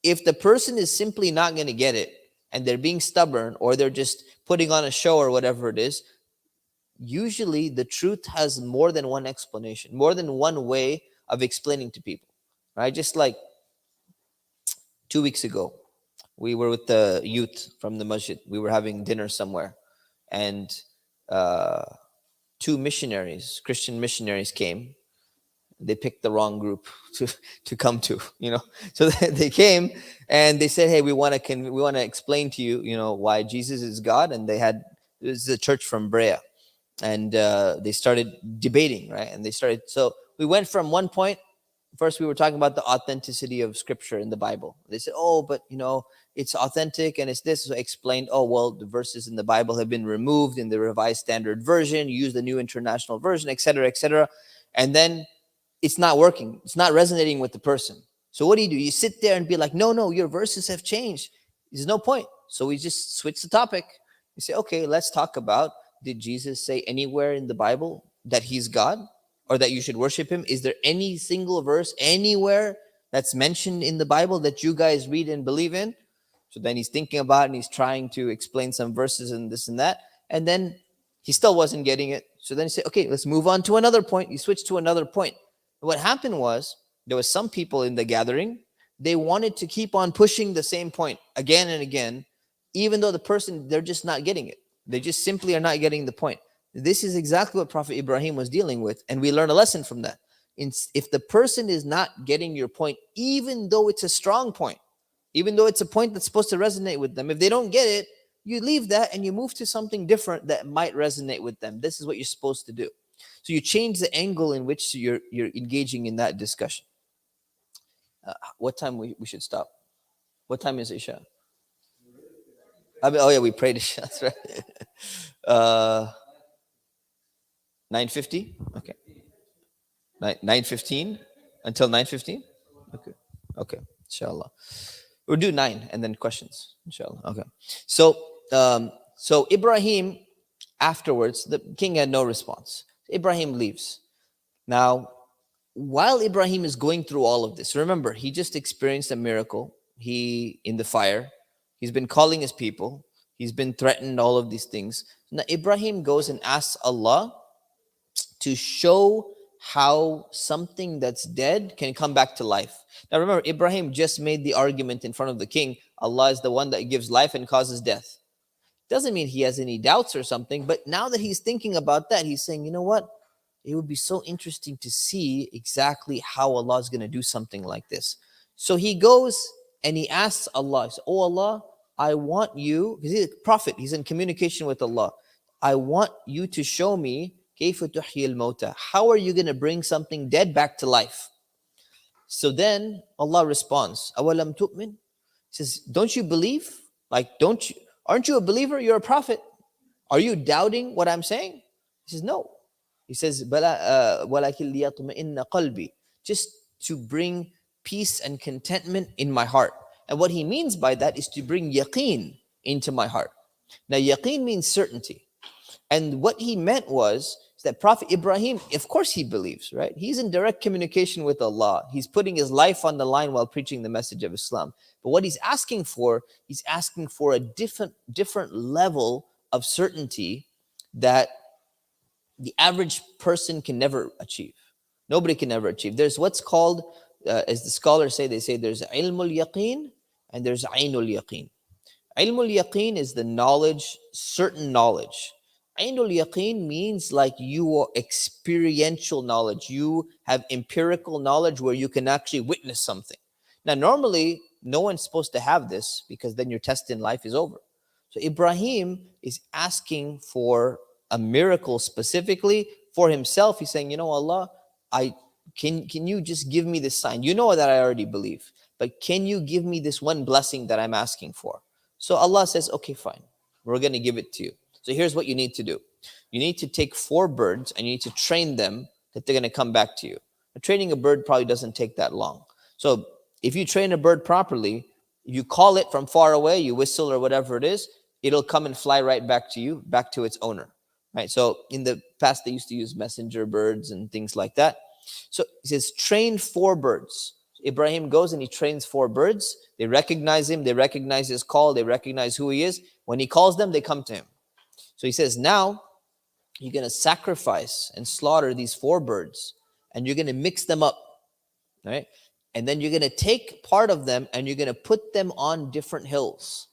if the person is simply not going to get it, and they're being stubborn, or they're just putting on a show or whatever it is, usually the truth has more than one explanation, more than one way of explaining to people, right? Just like 2 weeks ago, we were with the youth from the masjid. We were having dinner somewhere, and two missionaries, Christian missionaries, came. They picked the wrong group to come to, So they came and they said, hey, we want to explain to you, why Jesus is God. And this is a church from Brea. And they started debating, right? And so we went from one point. First, we were talking about the authenticity of scripture in the Bible. They said, oh, but, it's authentic and it's this. So I explained, oh, well, the verses in the Bible have been removed in the Revised Standard Version. You use the New International Version, etc., etc. And then it's not working. It's not resonating with the person. So what do? You sit there and be like, no, no, your verses have changed. There's no point. So we just switch the topic. You say, okay, let's talk about, did Jesus say anywhere in the Bible that he's God or that you should worship him? Is there any single verse anywhere that's mentioned in the Bible that you guys read and believe in? So then he's thinking about it and he's trying to explain some verses and this and that. And then he still wasn't getting it. So then he said, okay, let's move on to another point. He switched to another point. What happened was there was some people in the gathering, they wanted to keep on pushing the same point again and again, even though the person, they're just not getting it. They just simply are not getting the point. This is exactly what Prophet Ibrahim was dealing with, and we learn a lesson from that. If the person is not getting your point, even though it's a strong point, even though it's a point that's supposed to resonate with them, if they don't get it, you leave that and you move to something different that might resonate with them. This is what you're supposed to do. So you change the angle in which you're engaging in that discussion. What time we should stop? What time is Isha? I mean, oh yeah, we prayed Isha. That's right. 9:50. Okay. 9:15 until 9:15. Okay. Okay. Inshallah. We'll do 9 and then questions. Inshallah. Okay. So Ibrahim, afterwards, the king had no response. Ibrahim leaves. Now, while Ibrahim is going through all of this, remember, he just experienced a miracle. He, in the fire, he's been calling his people. He's been threatened, all of these things. Now, Ibrahim goes and asks Allah to show how something that's dead can come back to life. Now, remember, Ibrahim just made the argument in front of the king. Allah is the one that gives life and causes death. Doesn't mean he has any doubts or something, but now that he's thinking about that, he's saying, you know what? It would be so interesting to see exactly how Allah is going to do something like this. So he goes and he asks Allah, he says, oh Allah, I want you, because he's a prophet, he's in communication with Allah. I want you to show me كيف تحيي الموتى. How are you going to bring something dead back to life? So then Allah responds, أَوَلَمْ تُؤْمِنْ? He says, don't you believe? Like, aren't you a believer? You're a prophet. Are you doubting what I'm saying? He says, no. He says, وَلَكِنْ لِيَطْمَئِنَّ قَلْبِي. Just to bring peace and contentment in my heart. And what he means by that is to bring yaqeen into my heart. Now, yaqeen means certainty. And what he meant was that Prophet Ibrahim, of course he believes, right? He's in direct communication with Allah. He's putting his life on the line while preaching the message of Islam. But what he's asking for a different level of certainty that the average person can never achieve. Nobody can ever achieve. There's what's called, as the scholars say, they say there's ilmul yaqeen and there's aynul yaqeen. Ilmul yaqeen is the knowledge, certain knowledge. Ainul yaqeen means like you are experiential knowledge. You have empirical knowledge where you can actually witness something. Now, normally, no one's supposed to have this because then your test in life is over. So Ibrahim is asking for a miracle specifically for himself. He's saying, you know, Allah, can you just give me this sign? You know that I already believe, but can you give me this one blessing that I'm asking for? So Allah says, okay, fine. We're going to give it to you. So here's what you need to do. You need to take 4 birds and you need to train them that they're going to come back to you. Training a bird probably doesn't take that long. So if you train a bird properly, you call it from far away, you whistle or whatever it is, it'll come and fly right back to you, back to its owner. Right? So in the past, they used to use messenger birds and things like that. So he says, train 4 birds. Ibrahim goes and he trains 4 birds. They recognize him. They recognize his call. They recognize who he is. When he calls them, they come to him. So he says, now you're going to sacrifice and slaughter these 4 birds and you're going to mix them up, right? And then you're going to take part of them and you're going to put them on different hills.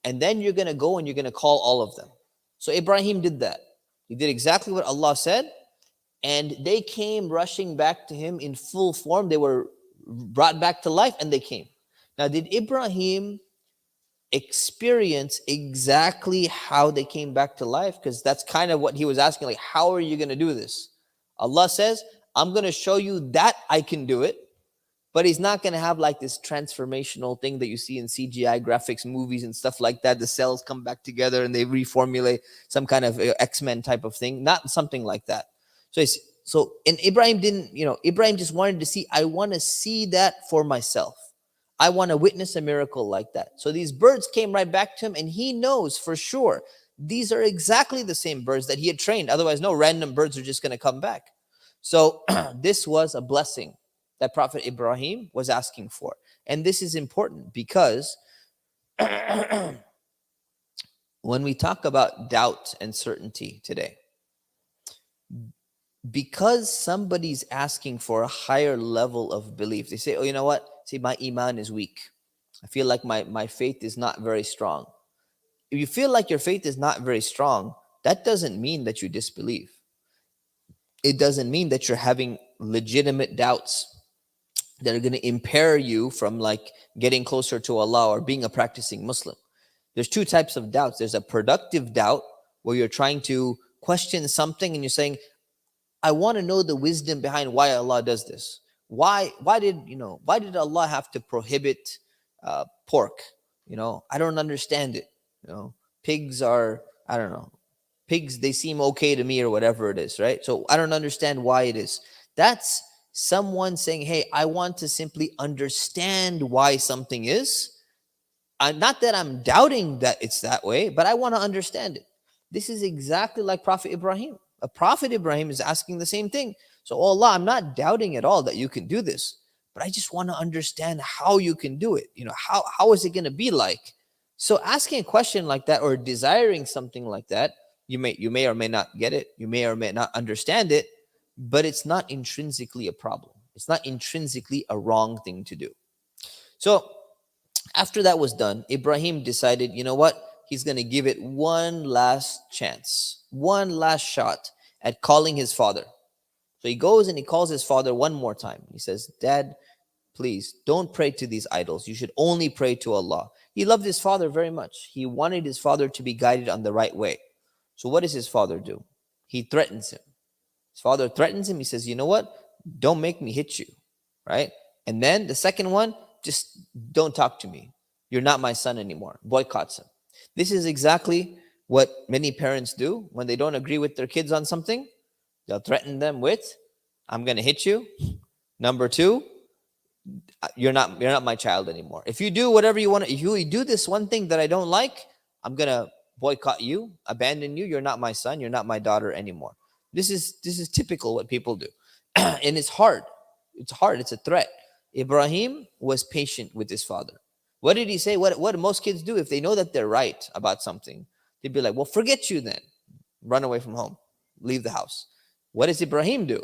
And then you're going to go and you're going to call all of them. So Ibrahim did that. He did exactly what Allah said. And they came rushing back to him in full form. They were brought back to life and they came. Now, did Ibrahim experience exactly how they came back to life? Because that's kind of what he was asking, like, how are you going to do this? Allah says, I'm going to show you that I can do it, but he's not going to have like this transformational thing that you see in CGI graphics movies and stuff like that. The cells come back together and they reformulate some kind of X-Men type of thing. Not something like that. And Ibrahim didn't, Ibrahim just wanted to see, I want to see that for myself. I want to witness a miracle like that. So these birds came right back to him, and he knows for sure these are exactly the same birds that he had trained. Otherwise, no random birds are just going to come back. So this was a blessing that Prophet Ibrahim was asking for. And this is important because when we talk about doubt and certainty today, because somebody's asking for a higher level of belief, they say, oh, you know what? See, my iman is weak. I feel like my faith is not very strong. If you feel like your faith is not very strong, that doesn't mean that you disbelieve. It doesn't mean that you're having legitimate doubts that are going to impair you from like getting closer to Allah or being a practicing Muslim. There's two types of doubts. There's a productive doubt where you're trying to question something and you're saying, I want to know the wisdom behind why Allah does this. Why did Allah have to prohibit pork? I don't understand it. Pigs are, I don't know. Pigs, they seem okay to me or whatever it is, right? So I don't understand why it is. That's someone saying, hey, I want to simply understand why something is. Not that I'm doubting that it's that way, but I want to understand it. This is exactly like Prophet Ibrahim. A Prophet Ibrahim is asking the same thing. So, oh Allah, I'm not doubting at all that you can do this, but I just want to understand how you can do it. How is it going to be like? So asking a question like that or desiring something like that, you may or may not get it. You may or may not understand it, but it's not intrinsically a problem. It's not intrinsically a wrong thing to do. So after that was done, Ibrahim decided, you know what? He's going to give it one last chance, one last shot at calling his father. So he goes and he calls his father one more time. He says, Dad, please don't pray to these idols. You should only pray to Allah. He loved his father very much. He wanted his father to be guided on the right way. So what does his father do? He threatens him. His father threatens him. He says, you know what? Don't make me hit you, right? And then the second one, just don't talk to me. You're not my son anymore. Boycotts him. This is exactly what many parents do when they don't agree with their kids on something. They'll threaten them with, I'm going to hit you. Number two, you're not my child anymore. If you do whatever you want, if you do this one thing that I don't like, I'm going to boycott you, abandon you. You're not my son. You're not my daughter anymore. This is typical what people do. And it's hard. It's hard. It's a threat. Ibrahim was patient with his father. What did he say? What do most kids do if they know that they're right about something? They'd be like, well, forget you then. Run away from home. Leave the house. What does Ibrahim do?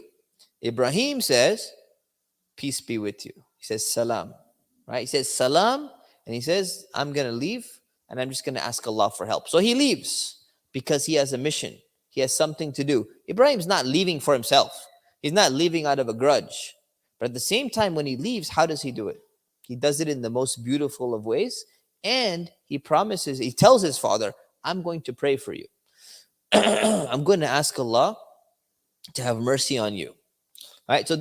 Ibrahim says, peace be with you. He says, salam. Right? He says, salam. And he says, I'm going to leave and I'm just going to ask Allah for help. So he leaves because he has a mission. He has something to do. Ibrahim's not leaving for himself. He's not leaving out of a grudge. But at the same time, when he leaves, how does he do it? He does it in the most beautiful of ways. And he tells his father, I'm going to pray for you. I'm going to ask Allah to have mercy on you. All right, so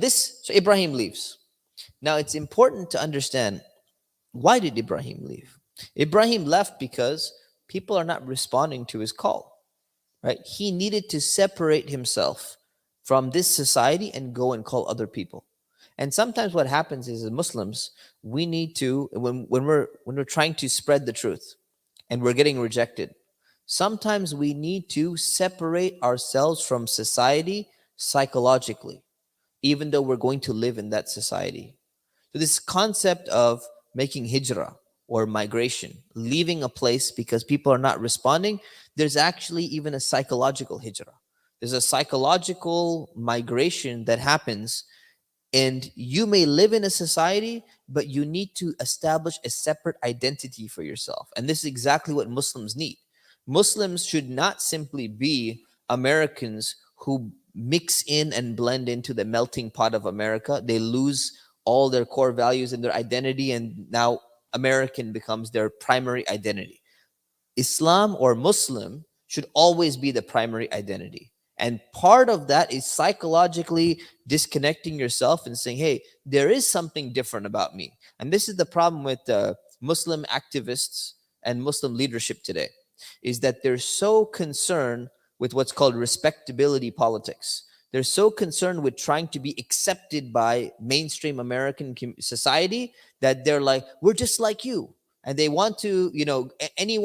Ibrahim leaves. Now it's important to understand, why did Ibrahim leave? Ibrahim left because people are not responding to his call. Right? He needed to separate himself from this society and go and call other people. And sometimes what happens is, as Muslims, we need to, when we're trying to spread the truth and we're getting rejected, sometimes we need to separate ourselves from society psychologically, even though we're going to live in that society. So this concept of making hijrah or migration, leaving a place because people are not responding, there's actually even a psychological hijrah. There's a psychological migration that happens, and you may live in a society, but you need to establish a separate identity for yourself. And this is exactly what Muslims need. Muslims should not simply be Americans who mix in and blend into the melting pot of America. They lose all their core values and their identity, and now American becomes their primary identity. Islam or Muslim should always be the primary identity. And part of that is psychologically disconnecting yourself and saying, hey, there is something different about me. And this is the problem with Muslim activists and Muslim leadership today, is that they're so concerned with what's called respectability politics. They're so concerned with trying to be accepted by mainstream American society that they're like, we're just like you. And they want to, any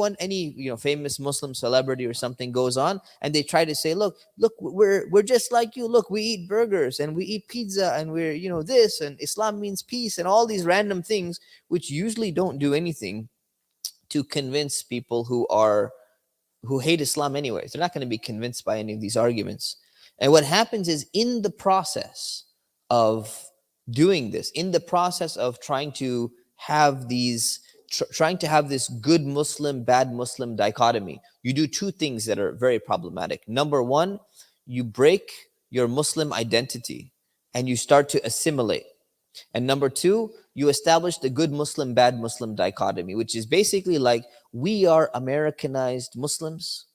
famous Muslim celebrity or something goes on, and they try to say, look, we're just like you. Look, we eat burgers and we eat pizza, and we're, this, and Islam means peace, and all these random things, which usually don't do anything to convince people who hate Islam anyways. They're not going to be convinced by any of these arguments. And what happens is, in the process of doing this, in the process of trying to have trying to have this good Muslim, bad Muslim dichotomy, you do two things that are very problematic. Number one, you break your Muslim identity and you start to assimilate. And number two, you establish the good Muslim, bad Muslim dichotomy, which is basically like, we are Americanized Muslims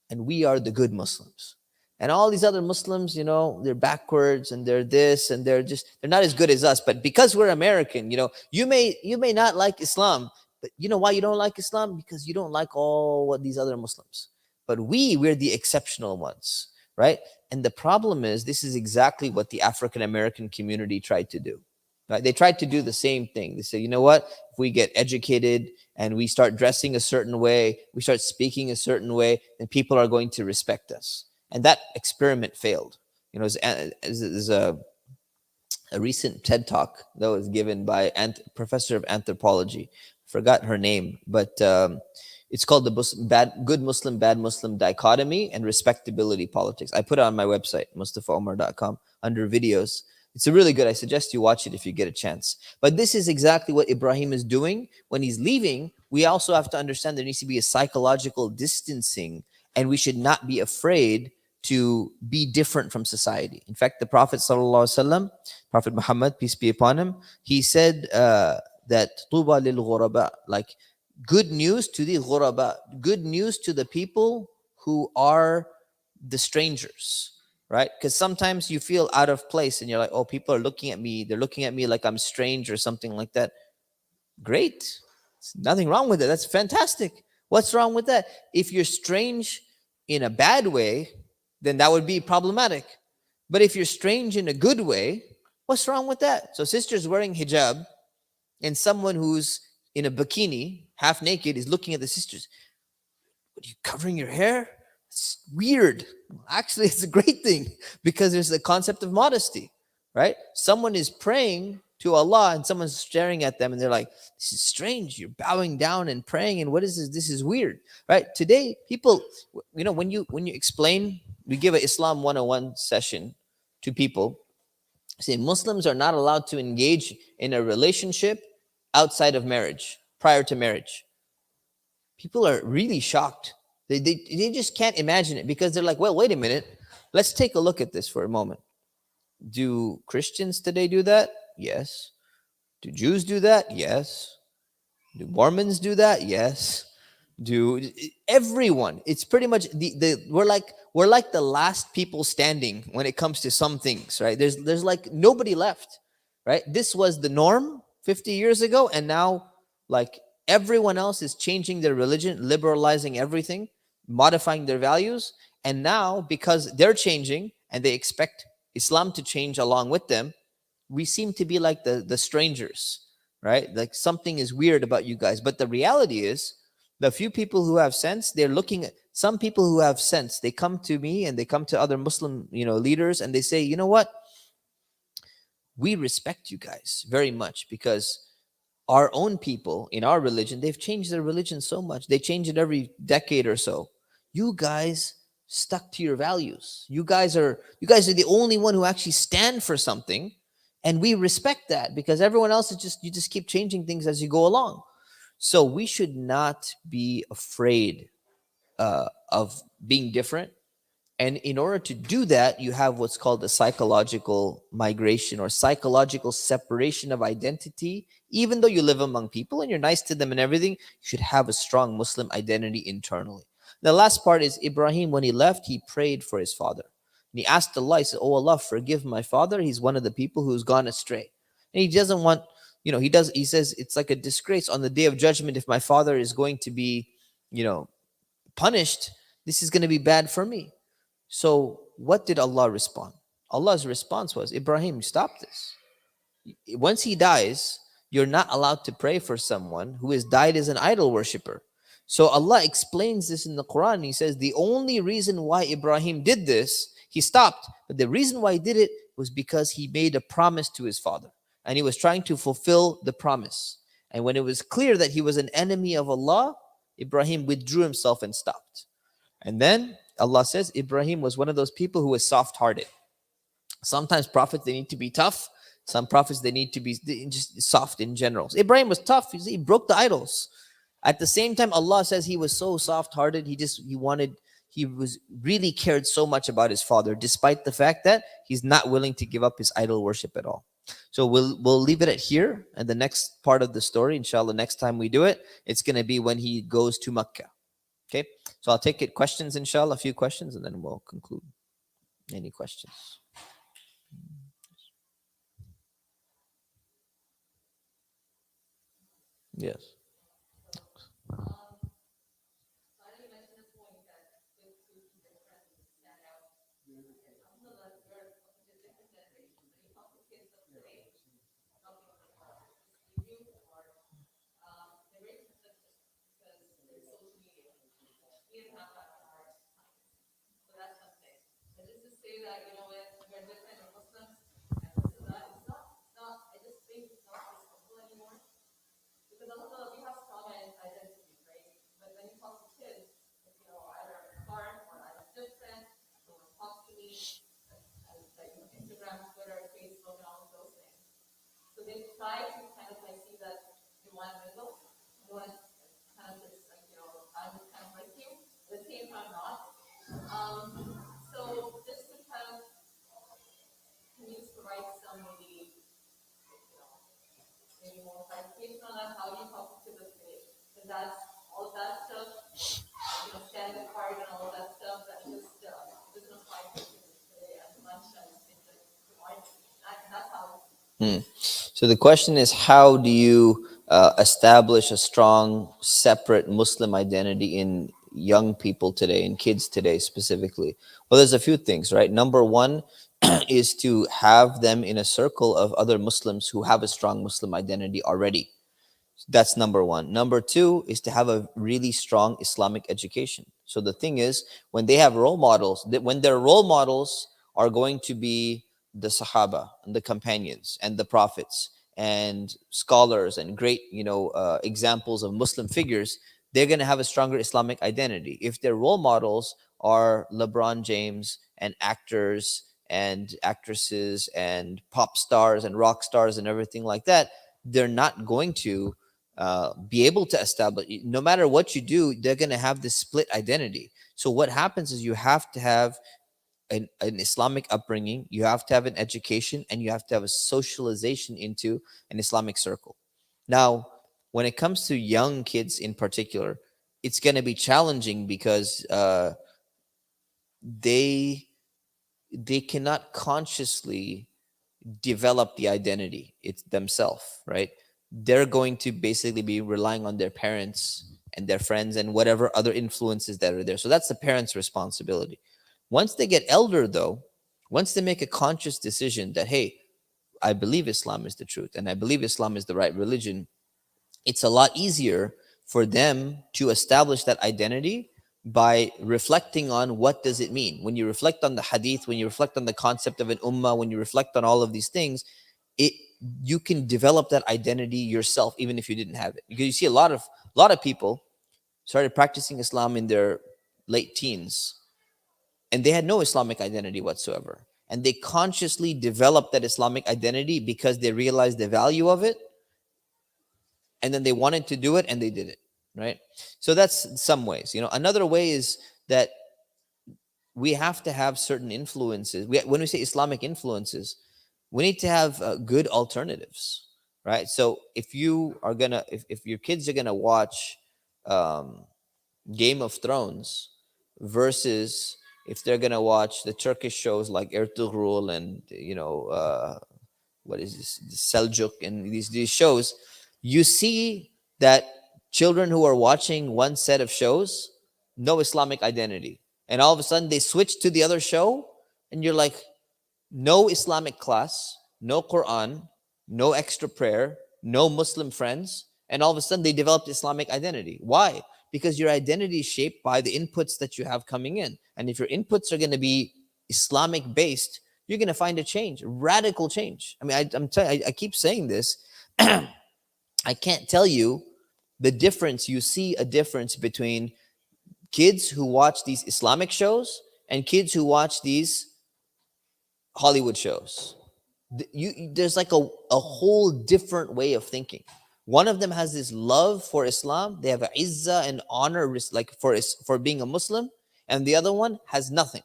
and we are the good Muslims. And all these other Muslims, they're backwards and they're this and they're not as good as us. But because we're American, you may not like Islam, but you know why you don't like Islam? Because you don't like all what these other Muslims. But we're the exceptional ones, right? And the problem is, this is exactly what the African American community tried to do. Right? They tried to do the same thing. They say, you know what? If we get educated and we start dressing a certain way, we start speaking a certain way, then people are going to respect us. And that experiment failed. There's a recent TED Talk that was given by professor of anthropology. Forgot her name, but it's called the good Muslim, bad Muslim dichotomy and respectability politics. I put it on my website, mustafaumar.com, under videos. It's a really good. I suggest you watch it if you get a chance. But this is exactly what Ibrahim is doing. When he's leaving, we also have to understand there needs to be a psychological distancing, and we should not be afraid to be different from society. In fact, the Prophet ﷺ, Prophet Muhammad, peace be upon him, he said that tuba lil ghuraba, like good news to the ghuraba, good news to the people who are the strangers. Right? Because sometimes you feel out of place and you're like, oh, people are looking at me. They're looking at me like I'm strange or something like that. Great. There's nothing wrong with it. That's fantastic. What's wrong with that? If you're strange in a bad way, then that would be problematic. But if you're strange in a good way, what's wrong with that? So sisters wearing hijab and someone who's in a bikini, half naked, is looking at the sisters. What, are you covering your hair? It's weird. Actually, it's a great thing, because there's the concept of modesty, right? Someone is praying to Allah and someone's staring at them and they're like, this is strange. You're bowing down and praying, and what is this? This is weird, right? Today, people, when you explain, we give an Islam 101 session to people, say Muslims are not allowed to engage in a relationship outside of marriage, prior to marriage. People are really shocked. They just can't imagine it, because they're like, well, wait a minute. Let's take a look at this for a moment. Do Christians today do that? Yes. Do Jews do that? Yes. Do Mormons do that? Yes. Do everyone? It's pretty much we're like the last people standing when it comes to some things, right? There's like nobody left, right? This was the norm 50 years ago, and now like everyone else is changing their religion, liberalizing everything, modifying their values. And now, because they're changing and they expect Islam to change along with them, we seem to be like the strangers, right? Like something is weird about you guys. But the reality is, the few people who have sense, they're looking at some people who have sense. They come to me and they come to other Muslim, leaders, and they say, you know what? We respect you guys very much, because our own people in our religion, they've changed their religion so much. They change it every decade or so. You guys stuck to your values. You guys are the only one who actually stand for something, and we respect that, because everyone else is you just keep changing things as you go along. So we should not be afraid of being different. And in order to do that, you have what's called a psychological migration, or psychological separation of identity. Even though you live among people and you're nice to them and everything, you should have a strong Muslim identity internally. The last part is, Ibrahim, when he left, he prayed for his father. And he asked Allah, he said, "Oh Allah, forgive my father. He's one of the people who's gone astray." And he doesn't want, he says it's like a disgrace on the day of judgment if my father is going to be, you know, punished. This is going to be bad for me. So what did Allah respond? Allah's response was, Ibrahim, stop this. Once he dies, you're not allowed to pray for someone who has died as an idol worshiper. So Allah explains this in the Quran. He says the only reason why Ibrahim did this, he stopped, but the reason why he did it was because he made a promise to his father and he was trying to fulfill the promise. And when it was clear that he was an enemy of Allah, Ibrahim withdrew himself and stopped. And then Allah says Ibrahim was one of those people who was soft-hearted. Sometimes prophets, they need to be tough. Some prophets, they need to be just soft in general. So Ibrahim was tough. He broke the idols. At the same time, Allah says he was so soft-hearted. He was really cared so much about his father, despite the fact that he's not willing to give up his idol worship at all. So we'll leave it at here. And the next part of the story, inshallah, next time we do it, it's going to be when he goes to Mecca. Okay? So I'll take it questions, inshallah, a few questions, and then we'll conclude. Any questions? Yes. Hmm. So the question is, how do you establish a strong, separate Muslim identity in young people today, in kids today specifically? Well, there's a few things, right? Number one is to have them in a circle of other Muslims who have a strong Muslim identity already. That's number one. Number two is to have a really strong Islamic education. So the thing is, when they have role models, when their role models are going to be the Sahaba and the companions and the prophets and scholars and great, examples of Muslim figures, they're going to have a stronger Islamic identity. If their role models are LeBron James and actors and actresses and pop stars and rock stars and everything like that, they're not going to be able to establish, no matter what you do, they're going to have this split identity. So what happens is you have to have an Islamic upbringing, you have to have an education, and you have to have a socialization into an Islamic circle. Now, when it comes to young kids in particular, it's going to be challenging because they they cannot consciously develop the identity it's themselves, right? They're going to basically be relying on their parents and their friends and whatever other influences that are there. So that's the parents' responsibility. Once they get elder, though, once they make a conscious decision that, hey, I believe Islam is the truth and I believe Islam is the right religion, it's a lot easier for them to establish that identity by reflecting on what does it mean. When you reflect on the hadith, when you reflect on the concept of an ummah, when you reflect on all of these things, it you can develop that identity yourself even if you didn't have it. Because you see a lot of people started practicing Islam in their late teens and they had no Islamic identity whatsoever. And they consciously developed that Islamic identity because they realized the value of it, and then they wanted to do it and they did it, right? So that's some ways. Another way is that we have to have certain influences. When we say Islamic influences, we need to have good alternatives, right? So if your kids are gonna watch um, Game of Thrones versus if they're gonna watch the Turkish shows like Ertugrul and what is this, Seljuk, and these shows, you see that children who are watching one set of shows, no Islamic identity, and all of a sudden they switch to the other show, and you're like, no Islamic class, no Quran, no extra prayer, no Muslim friends, and all of a sudden they developed Islamic identity. Why? Because your identity is shaped by the inputs that you have coming in. And if your inputs are going to be Islamic based, you're going to find a change, radical change. I mean, I keep saying this. I can't tell you the difference. You see a difference between kids who watch these Islamic shows and kids who watch these Hollywood shows. There's like a whole different way of thinking. One of them has this love for Islam. They have a izzah and honor, like for being a Muslim, and the other one has nothing.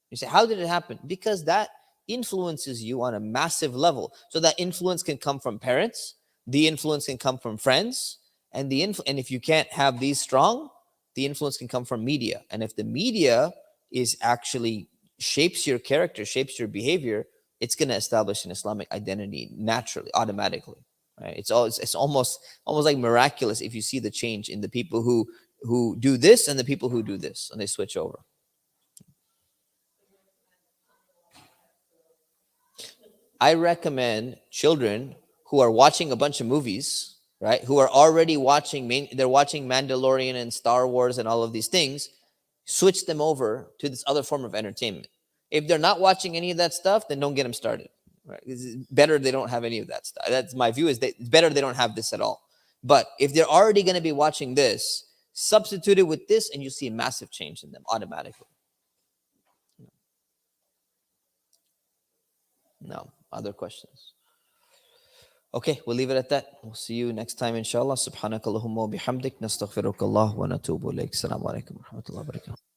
You say, how did it happen? Because that influences you on a massive level. So that influence can come from parents, the influence can come from friends, and and if you can't have these strong, the influence can come from media. And if the media is actually shapes your character, shapes your behavior, it's going to establish an Islamic identity naturally, automatically. Right? It's almost like miraculous if you see the change in the people who do this and the people who do this, and they switch over. I recommend children who are watching a bunch of movies, right? Who are already they're watching Mandalorian and Star Wars and all of these things, switch them over to this other form of entertainment. If they're not watching any of that stuff, then don't get them started. Right? It's better they don't have any of that stuff. That's my view. It's better they don't have this at all. But if they're already going to be watching this, substitute it with this, and you see a massive change in them automatically. No other questions. Okay, we'll leave it at that. We'll see you next time, inshallah. Subhanakallahumma wa bihamdik. Nastaghfirukallah wa natubu ilayk. Assalamu alaikum wa rahmatullahi wa barakatuh.